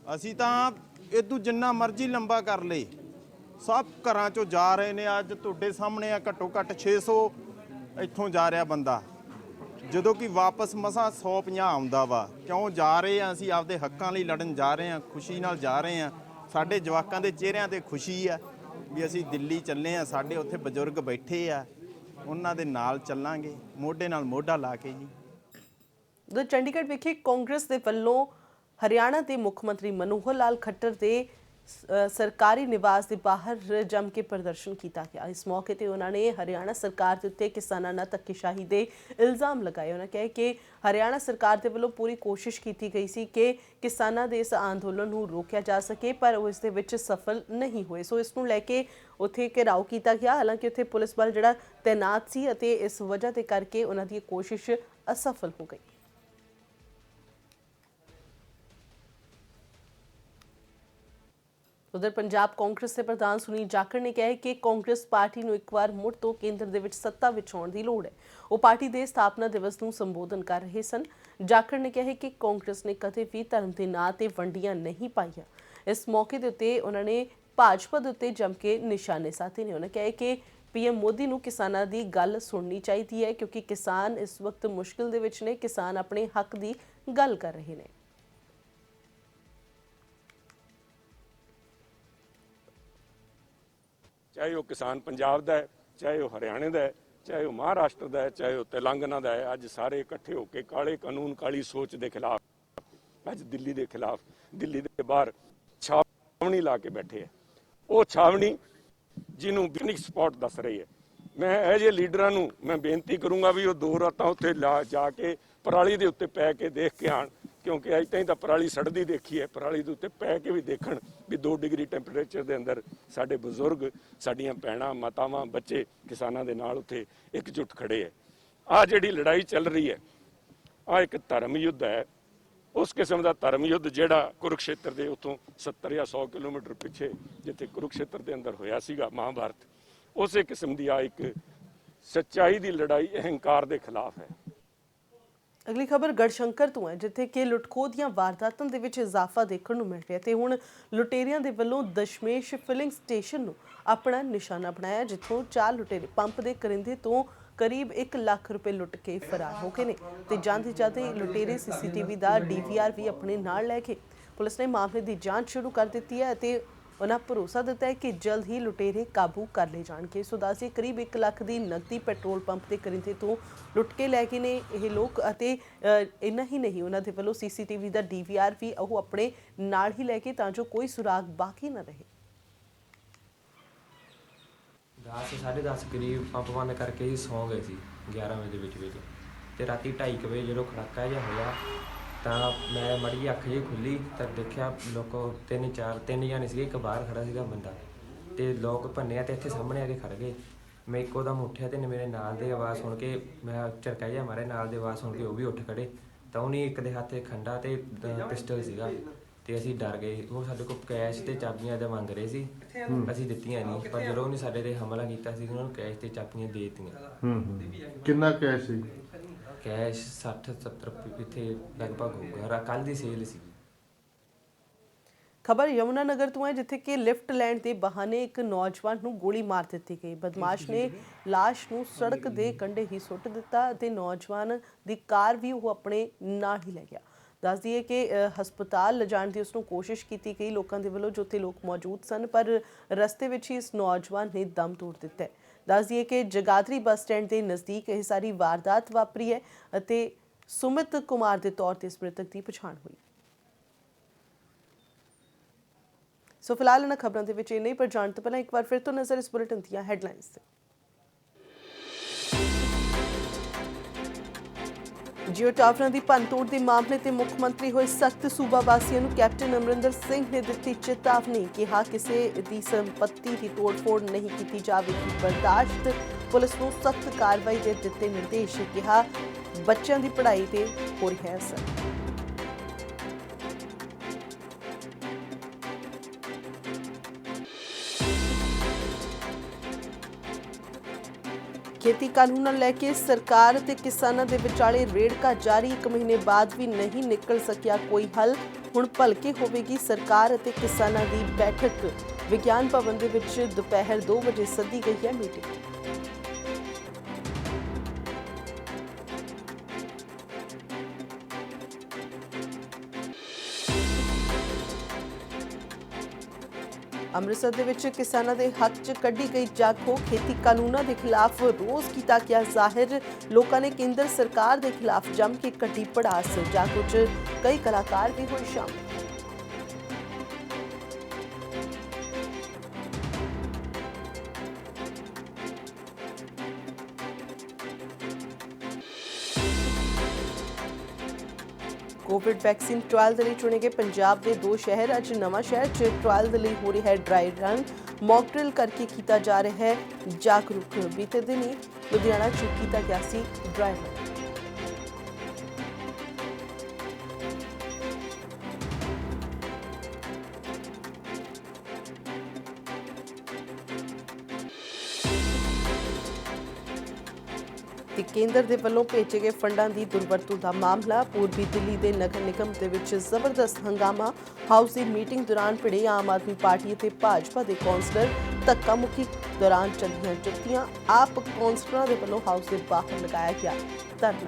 ਅਸੀਂ ਤਾਂ ਇਦੋਂ ਜਿੰਨਾ ਮਰਜ਼ੀ ਲੰਬਾ ਕਰ ਲਏ, ਸਭ ਘਰਾਂ ਚੋਂ ਜਾ ਰਹੇ ਨੇ। ਅੱਜ ਤੁਹਾਡੇ ਸਾਹਮਣੇ ਆ ਘੱਟੋ ਘੱਟ 600 ਇੱਥੋਂ ਜਾ ਰਿਹਾ ਬੰਦਾ, ਜਦੋਂ ਕਿ ਵਾਪਸ ਮਸਾਂ 150 ਆਉਂਦਾ ਵਾ। ਕਿਉਂ ਜਾ ਰਹੇ ਆ? ਅਸੀਂ ਆਪਦੇ ਹੱਕਾਂ ਲਈ ਲੜਨ ਜਾ ਰਹੇ ਹਾਂ, ਖੁਸ਼ੀ ਨਾਲ ਜਾ ਰਹੇ ਹਾਂ। ਸਾਡੇ ਜਵਾਕਾਂ ਦੇ ਚਿਹਰਿਆਂ ਤੇ ਖੁਸ਼ੀ ਆ ਵੀ ਅਸੀਂ ਦਿੱਲੀ ਚੱਲੇ ਆ। ਸਾਡੇ ਉੱਥੇ ਬਜ਼ੁਰਗ ਬੈਠੇ ਆ, ਉਹਨਾਂ ਦੇ ਨਾਲ ਚੱਲਾਂਗੇ ਮੋਢੇ ਨਾਲ ਮੋਢਾ ਲਾ ਕੇ ਜੀ। ਉਧਰ ਚੰਡੀਗੜ੍ਹ ਵਿਖੇ ਕਾਂਗਰਸ ਦੇ ਵੱਲੋਂ ਹਰਿਆਣਾ ਦੇ ਮੁੱਖ ਮੰਤਰੀ ਮਨੋਹਰ ਲਾਲ ਖੱਟਰ ਦੇ ਸਰਕਾਰੀ ਨਿਵਾਸ ਦੇ ਬਾਹਰ ਜੰਮ ਕੇ ਪ੍ਰਦਰਸ਼ਨ ਕੀਤਾ ਗਿਆ। ਇਸ ਮੌਕੇ ਤੇ ਉਹਨਾਂ ਨੇ ਹਰਿਆਣਾ ਸਰਕਾਰ ਦੇ ਉੱਤੇ ਕਿਸਾਨਾਂ ਨਾਲ ਧੱਕੇਸ਼ਾਹੀ ਦੇ ਇਲਜ਼ਾਮ ਲਗਾਏ। ਉਹਨਾਂ ਕਹੇ ਕਿ ਹਰਿਆਣਾ ਸਰਕਾਰ ਦੇ ਵੱਲੋਂ ਪੂਰੀ ਕੋਸ਼ਿਸ਼ ਕੀਤੀ ਗਈ ਸੀ ਕਿ ਕਿਸਾਨਾਂ ਦੇ ਇਸ ਅੰਦੋਲਨ ਨੂੰ ਰੋਕਿਆ ਜਾ ਸਕੇ, ਪਰ ਉਹ ਇਸ ਦੇ ਵਿੱਚ ਸਫਲ ਨਹੀਂ ਹੋਏ। ਸੋ ਇਸ ਨੂੰ ਲੈ ਕੇ ਉੱਥੇ ਘਿਰਾਓ ਕੀਤਾ ਗਿਆ। ਹਾਲਾਂਕਿ ਉੱਥੇ ਪੁਲਿਸ ਬਲ ਜਿਹੜਾ ਤੈਨਾਤ ਸੀ ਅਤੇ ਇਸ ਵਜ੍ਹਾ ਦੇ ਕਰਕੇ ਉਹਨਾਂ ਦੀ ਕੋਸ਼ਿਸ਼ ਅਸਫਲ ਹੋ ਗਈ। ਉਧਰ ਪੰਜਾਬ ਕਾਂਗਰਸ ਦੇ ਪ੍ਰਧਾਨ ਸੁਨੀਲ ਜਾਖੜ ਨੇ ਕਿਹਾ ਹੈ ਕਿ ਕਾਂਗਰਸ ਪਾਰਟੀ ਨੂੰ ਇੱਕ ਵਾਰ ਮੁੜ ਤੋਂ ਕੇਂਦਰ ਦੇ ਵਿੱਚ ਸੱਤਾ ਵਿੱਚ ਆਉਣ ਦੀ ਲੋੜ ਹੈ। ਉਹ ਪਾਰਟੀ ਦੇ ਸਥਾਪਨਾ ਦਿਵਸ ਨੂੰ ਸੰਬੋਧਨ ਕਰ ਰਹੇ ਸਨ। ਜਾਖੜ ਨੇ ਕਿਹਾ ਹੈ ਕਿ ਕਾਂਗਰਸ ਨੇ ਕਦੇ ਵੀ ਧਰਮ ਦੇ ਨਾਂ ਤੇ ਵੰਡੀਆਂ ਨਹੀਂ ਪਾਈਆਂ। ਇਸ ਮੌਕੇ ਦੇ ਉੱਤੇ ਉਹਨਾਂ ਨੇ ਭਾਜਪਾ ਦੇ ਉੱਤੇ ਜੰਮ ਕੇ ਨਿਸ਼ਾਨੇ ਸਾਧੇ ਨੇ। ਉਹਨਾਂ ਕਿਹਾ ਹੈ ਕਿ ਪੀਐਮ ਮੋਦੀ ਨੂੰ ਕਿਸਾਨਾਂ ਦੀ ਗੱਲ ਸੁਣਨੀ ਚਾਹੀਦੀ ਹੈ ਕਿਉਂਕਿ ਕਿਸਾਨ ਇਸ ਵਕਤ ਮੁਸ਼ਕਿਲ ਦੇ ਵਿੱਚ ਨੇ। ਕਿਸਾਨ ਆਪਣੇ ਹੱਕ ਦੀ ਗੱਲ ਕਰ ਰਹੇ ਨੇ। ਚਾਹੇ ਉਹ ਕਿਸਾਨ ਪੰਜਾਬ ਦਾ ਹੈ, ਚਾਹੇ ਉਹ ਹਰਿਆਣੇ ਦਾ ਹੈ, ਚਾਹੇ ਉਹ ਮਹਾਰਾਸ਼ਟਰ ਦਾ ਹੈ, ਚਾਹੇ ਉਹ ਤੇਲੰਗਾਨਾ ਦਾ ਹੈ, ਅੱਜ ਸਾਰੇ ਇਕੱਠੇ ਹੋ ਕੇ ਕਾਲੇ ਕਾਨੂੰਨ ਕਾਲੀ ਸੋਚ ਦੇ ਖਿਲਾਫ ਅੱਜ ਦਿੱਲੀ ਦੇ ਖਿਲਾਫ ਦਿੱਲੀ ਦੇ ਬਾਹਰ ਛਾਵਣੀ ਲਾ ਕੇ ਬੈਠੇ ਹੈ। ਉਹ ਛਾਵਣੀ ਜਿਹਨੂੰ ਪਿਕਨਿਕ ਸਪੌਟ ਦੱਸ ਰਹੀ ਹੈ। ਮੈਂ ਇਹ ਜਿਹੇ ਲੀਡਰਾਂ ਨੂੰ ਮੈਂ ਬੇਨਤੀ ਕਰੂੰਗਾ ਵੀ ਉਹ 2 ਰਾਤਾਂ ਉੱਥੇ ਜਾ ਕੇ ਪਰਾਲੀ ਦੇ ਉੱਤੇ ਪੈ ਕੇ ਦੇਖ ਕੇ ਆਣ, ਕਿਉਂਕਿ ਅੱਜ ਤਾਈਂ ਤਾਂ ਪਰਾਲੀ ਸੜਦੀ ਦੇਖੀ ਹੈ। ਪਰਾਲੀ ਦੇ ਉੱਤੇ ਪੈ ਕੇ ਵੀ ਦੇਖਣ ਵੀ 2 ਡਿਗਰੀ ਟੈਂਪਰੇਚਰ ਦੇ ਅੰਦਰ ਸਾਡੇ ਬਜ਼ੁਰਗ, ਸਾਡੀਆਂ ਭੈਣਾਂ, ਮਾਤਾਵਾਂ, ਬੱਚੇ ਕਿਸਾਨਾਂ ਦੇ ਨਾਲ ਉੱਥੇ ਇਕਜੁੱਟ ਖੜੇ ਹੈ। ਆਹ ਜਿਹੜੀ ਲੜਾਈ ਚੱਲ ਰਹੀ ਹੈ, ਆਹ ਇੱਕ ਧਰਮ ਯੁੱਧ ਹੈ। ਉਸ ਕਿਸਮ ਦਾ ਧਰਮ ਯੁੱਧ ਜਿਹੜਾ ਕੁਰੂਕਸ਼ੇਤਰ ਦੇ ਉੱਥੋਂ 70 ਜਾਂ 100 ਕਿਲੋਮੀਟਰ ਪਿੱਛੇ ਜਿੱਥੇ ਕੁਰੂਕਸ਼ੇਤਰ ਦੇ ਅੰਦਰ ਹੋਇਆ ਸੀਗਾ ਮਹਾਭਾਰਤ, ਉਸੇ ਕਿਸਮ ਦੀ ਆ ਇੱਕ ਸੱਚਾਈ ਦੀ ਲੜਾਈ ਅਹੰਕਾਰ ਦੇ ਖਿਲਾਫ ਹੈ। ਅਗਲੀ ਖਬਰ ਗੜਸ਼ੰਕਰ ਤੋਂ ਹੈ, ਜਿੱਥੇ ਕਿ ਲੁੱਟਖੋਹ ਦੀਆਂ ਵਾਰਦਾਤਾਂ ਦੇ ਵਿੱਚ ਇਜ਼ਾਫਾ ਦੇਖਣ ਨੂੰ ਮਿਲ ਰਿਹਾ ਤੇ ਹੁਣ ਲੁਟੇਰਿਆਂ ਦੇ ਵੱਲੋਂ ਦਸ਼ਮੇਸ਼ ਫਿਲਿੰਗ ਸਟੇਸ਼ਨ ਨੂੰ ਆਪਣਾ ਨਿਸ਼ਾਨਾ ਬਣਾਇਆ, ਜਿੱਥੋਂ 4 ਲੁਟੇਰੇ ਪੰਪ ਦੇ ਕਰਿੰਦੇ ਤੋਂ ਕਰੀਬ 1 ਲੱਖ ਰੁਪਏ ਲੁੱਟ ਕੇ ਫਰਾਰ ਹੋ ਗਏ ਨੇ ਤੇ ਜਾਂਦੇ ਲੁਟੇਰੇ ਸੀਸੀਟੀਵੀ ਦਾ ਡੀਵੀਆਰ ਵੀ ਆਪਣੇ ਨਾਲ ਲੈ ਕੇ ਪੁਲਿਸ ਨੇ ਮਾਮਲੇ ਦੀ ਜਾਂਚ ਸ਼ੁਰੂ ਕਰ ਦਿੱਤੀ ਹੈ ਅਤੇ ਉਹਨਾਂ ਭਰੋਸਾ ਦਿੱਤਾ ਹੈ ਕਿ ਜਲਦ ਹੀ ਲੁਟੇਰੇ ਕਾਬੂ ਕਰ ਲਏ ਜਾਣਗੇ। ਸੋ ਦੱਸਿਏ ਕਰੀਬ 1 ਲੱਖ ਦੀ ਨਕਦੀ ਪੈਟਰੋਲ ਪੰਪ ਦੇ ਕਰਿੰਦੇ ਤੋਂ ਲੁੱਟ ਕੇ ਲੈ ਗਏ ਨੇ ਇਹ ਲੋਕ ਅਤੇ ਇੰਨਾ ਹੀ ਨਹੀਂ, ਉਹਨਾਂ ਦੇ ਵੱਲੋਂ ਸੀਸੀਟੀਵੀ ਦਾ ਡੀਵੀਆਰ ਵੀ ਉਹ ਆਪਣੇ ਨਾਲ ਹੀ ਲੈ ਕੇ ਤਾਂ ਜੋ ਕੋਈ ਸੁਰਾਗ ਬਾਕੀ ਨਾ ਰਹੇ। 10:30 ਕਰੀਬ ਪੰਪ ਬੰਦ ਕਰਕੇ ਹੀ ਸੌਂ ਗਏ ਸੀ 11 ਵਜੇ ਦੇ ਵਿੱਚ ਤੇ ਰਾਤੀ 2:30 ਵਜੇ ਜਦੋਂ ਖੜਾਕਾ ਜਿਹਾ ਹੋਇਆ ਤਾਂ ਮੈਂ ਮਾੜੀ ਜਿਹੀ ਅੱਖ ਜਿਹੀ ਖੁੱਲੀ ਤਾਂ ਦੇਖਿਆ ਲੋਕ 3 ਜਾਣੇ ਸੀਗੇ, ਇੱਕ ਬਾਹਰ ਖੜਾ ਸੀਗਾ ਬੰਦਾ ਤੇ ਲੋਕ ਭੰਨਿਆ ਤੇ ਇੱਥੇ ਸਾਹਮਣੇ ਆ ਕੇ ਖੜ ਗਏ। ਮੈਂ ਇੱਕੋ ਦਮ ਉੱਠਿਆ ਤੇ ਮੇਰੇ ਨਾਲ ਦੇ ਆਵਾਜ਼ ਸੁਣ ਕੇ ਮੈਂ ਝਟਕਾ ਜਿਹਾ ਮਾਰਿਆ, ਨਾਲ ਦੇ ਆਵਾਜ਼ ਸੁਣ ਕੇ ਉਹ ਵੀ ਉੱਠ ਖੜੇ ਤਾਂ ਉਹਨੇ ਇੱਕ ਦੇ ਹੱਥ 'ਚ ਖੰਡਾ ਤੇ ਪਿਸਟਲ ਸੀਗਾ ਤੇ ਅਸੀਂ ਡਰ ਗਏ। ਉਹ ਸਾਡੇ ਕੋਲ ਕੈਸ਼ ਤੇ ਚਾਬੀਆਂ ਦਾ ਮੰਗ ਰਹੇ ਸੀ, ਅਸੀਂ ਦਿੱਤੀਆਂ ਨਹੀਂ, ਪਰ ਜਦੋਂ ਉਹਨੇ ਸਾਡੇ ਤੇ ਹਮਲਾ ਕੀਤਾ ਸੀ ਉਹਨਾਂ ਨੂੰ ਕੈਸ਼ ਤੇ ਚਾਬੀਆਂ ਦੇ ਦਿੱਤੀਆਂ। ਕਿੰਨਾ ਕੈਸ਼ ਸੀ? ਕੈਸ਼ 60-70 ਇੱਥੇ ਲਗਭਗ ਹੋਊਗਾ, ਕੱਲ ਦੀ ਸੇਲ ਸੀ। ਖਬਰ ਯਮੁਨਾ ਨਗਰ ਤੋਂ ਹੈ, ਜਿੱਥੇ ਕਿ ਲਿਫਟ ਲੈਣ ਦੇ ਬਹਾਨੇ ਇੱਕ ਨੌਜਵਾਨ ਨੂੰ ਗੋਲੀ ਮਾਰ ਦਿੱਤੀ ਗਈ। ਬਦਮਾਸ਼ ਨੇ ਲਾਸ਼ ਨੂੰ ਸੜਕ ਦੇ ਕੰਢੇ ਹੀ ਸੁੱਟ ਦਿੱਤਾ ਅਤੇ ਨੌਜਵਾਨ ਦੀ ਕਾਰ ਵੀ ਉਹ ਆਪਣੇ ਨਾਲ ਹੀ ਲੈ ਗਿਆ। ਦੱਸ ਦਈਏ ਕਿ ਹਸਪਤਾਲ ਲਿਜਾਣ ਦੀ ਉਸਨੂੰ ਕੋਸ਼ਿਸ਼ ਕੀਤੀ ਗਈ ਲੋਕਾਂ ਦੇ ਵੱਲੋਂ, ਜੋ ਉੱਥੇ ਲੋਕ ਮੌਜੂਦ ਸਨ, ਪਰ ਰਸਤੇ ਵਿੱਚ ਹੀ ਇਸ ਨੌਜਵਾਨ ਨੇ ਦਮ ਤੋੜ ਦਿੱਤਾ। ਦੱਸ ਦਈਏ ਕਿ ਜਗਾਦਰੀ ਬੱਸ ਸਟੈਂਡ ਦੇ ਨਜ਼ਦੀਕ ਇਹ ਸਾਰੀ ਵਾਰਦਾਤ ਵਾਪਰੀ ਹੈ ਅਤੇ ਸੁਮਿਤ ਕੁਮਾਰ ਦੇ ਤੌਰ ਤੇ ਇਸ ਮ੍ਰਿਤਕ ਦੀ ਪਛਾਣ ਹੋਈ। ਸੋ ਫਿਲਹਾਲ ਇਹਨਾਂ ਖਬਰਾਂ ਦੇ ਵਿੱਚ ਇੰਨਾ ਹੀ, ਪਰ ਜਾਣ ਤੋਂ ਪਹਿਲਾਂ ਇੱਕ ਵਾਰ ਫਿਰ ਤੋਂ ਨਜ਼ਰ ਇਸ ਬੁਲੇਟਿਨ ਦੀਆਂ ਹੈਡਲਾਈਨਸ ਤੇ। ਜੀਓ ਟਾਵਰਾਂ ਦੀ ਭੰਨਤੋੜ ਦੇ ਮਾਮਲੇ ਤੇ ਮੁੱਖ ਮੰਤਰੀ ਹੋਏ ਸਖਤ, ਸੂਬਾ ਵਾਸੀਆਂ ਨੂੰ ਕੈਪਟਨ ਅਮਰਿੰਦਰ ਸਿੰਘ ਨੇ ਦਿੱਤੀ ਚੇਤਾਵਨੀ। ਕਿਹਾ ਕਿਸੇ ਦੀ ਸੰਪत्ति ਦੀ ਤੋੜ-ਫੋੜ ਨਹੀਂ ਕੀਤੀ ਜਾਵੇਗੀ ਬਰਦਾਸ਼ਤ। ਪੁਲਿਸ ਨੂੰ ਸਖਤ ਕਾਰਵਾਈ ਦੇ ਦਿੱਤੇ ਨਿਰਦੇਸ਼। ਕਿਹਾ ਬੱਚਿਆਂ ਦੀ ਪੜ੍ਹਾਈ ਤੇ ਹੋ ਰਿਹਾ ਹੈ ਅਸਰ। ਖੇਤੀ ਕਾਨੂੰਨਾਂ ਲੈ ਕੇ ਸਰਕਾਰ ਤੇ ਕਿਸਾਨਾਂ ਦੇ ਵਿਚਾਲੇ ਰੇੜਕਾ ਜਾਰੀ। 1 ਮਹੀਨੇ ਬਾਅਦ ਵੀ ਨਹੀਂ ਨਿਕਲ ਸਕਿਆ ਕੋਈ ਹੱਲ। ਹੁਣ ਭਲਕੇ ਹੋਵੇਗੀ ਸਰਕਾਰ ਅਤੇ ਕਿਸਾਨਾਂ ਦੀ ਬੈਠਕ। ਵਿਗਿਆਨ ਭਵਨ ਦੇ ਵਿੱਚ ਦੁਪਹਿਰ 2 ਵਜੇ ਸੱਦੀ ਗਈ ਹੈ ਮੀਟਿੰਗ। ਅੰਮ੍ਰਿਤਸਰ ਦੇ ਵਿੱਚ ਕਿਸਾਨਾਂ ਦੇ ਹੱਕ 'ਚ ਕੱਢੀ ਗਈ ਜਾਗੋ। ਖੇਤੀ ਕਾਨੂੰਨਾਂ ਦੇ ਖਿਲਾਫ ਰੋਸ ਕੀਤਾ ਗਿਆ ਜ਼ਾਹਿਰ। ਲੋਕਾਂ ਨੇ ਕੇਂਦਰ ਸਰਕਾਰ ਦੇ ਖਿਲਾਫ ਜੰਮ ਕੇ ਕੱਢੀ ਭੜਾਸ। ਜਾਗੋ 'ਚ ਕਈ ਕਲਾਕਾਰ ਵੀ ਹੋਏ ਸ਼ਾਮਲ। ਕੋਵਿਡ ਵੈਕਸੀਨ ਟ੍ਰਾਇਲ ਦੇ ਲਈ ਚੁਣੇ ਗਏ ਪੰਜਾਬ ਦੇ 2 ਸ਼ਹਿਰ। ਅੱਜ ਨਵਾਂ ਸ਼ਹਿਰ 'ਚ ਟ੍ਰਾਇਲ ਦੇ ਲਈ ਹੋ ਰਿਹਾ ਹੈ ਡਰਾਈ ਰਨ। ਮੌਕ ਡਰਿਲ ਕਰਕੇ ਕੀਤਾ ਜਾ ਰਿਹਾ ਹੈ ਜਾਗਰੂਕ। ਬੀਤੇ ਦਿਨ ਹੀ ਲੁਧਿਆਣਾ 'ਚ ਕੀਤਾ ਗਿਆ ਸੀ ਡਰਾਈ ਰਨ। ਤੇ ਕੇਂਦਰ ਦੇ ਵੱਲੋਂ ਭੇਜੇ ਗਏ ਫੰਡਾਂ ਦੀ ਦੁਰਵਰਤੋਂ ਦਾ ਮਾਮਲਾ। ਪੂਰਬੀ ਦਿੱਲੀ ਦੇ ਨਗਰ ਨਿਗਮ ਦੇ ਵਿੱਚ ਜ਼ਬਰਦਸਤ ਹੰਗਾਮਾ। ਹਾਊਸ ਦੀ ਮੀਟਿੰਗ ਦੌਰਾਨ ਭਿੜੇ ਆਮ ਆਦਮੀ ਪਾਰਟੀ ਅਤੇ ਭਾਜਪਾ ਦੇ ਕੌਂਸਲਰ। ਧੱਕਾ ਮੁੱਕੀ ਦੌਰਾਨ ਚੱਲੀਆਂ ਜੁੱਤੀਆਂ। ਆਪ ਕੌਂਸਲਰਾਂ ਦੇ ਵੱਲੋਂ ਹਾਊਸ ਦੇ ਬਾਹਰ ਲਗਾਇਆ ਗਿਆ ਧਰਨਾ।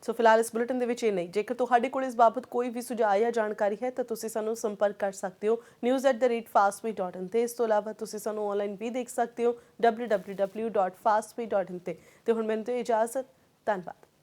ਸੋ ਫਿਲਹਾਲ ਇਸ ਬੁਲੇਟਿਨ ਦੇ ਵਿੱਚ ਇਹ ਨਹੀਂ। ਜੇਕਰ ਤੁਹਾਡੇ ਕੋਲ ਇਸ ਬਾਬਤ ਕੋਈ ਵੀ ਸੁਝਾਅ ਜਾਂ ਜਾਣਕਾਰੀ ਹੈ ਤਾਂ ਤੁਸੀਂ ਸਾਨੂੰ ਸੰਪਰਕ ਕਰ ਸਕਦੇ ਹੋ news@fastbeat.in ਤੇ। ਇਸ ਤੋਂ ਇਲਾਵਾ ਤੁਸੀਂ ਸਾਨੂੰ ਆਨਲਾਈਨ ਵੀ ਦੇਖ ਸਕਦੇ ਹੋ www.fastbeat.in ਤੇ ਹੁਣ ਮੈਨੂੰ ਤੇ ਇਜਾਜ਼ਤ। ਧੰਨਵਾਦ।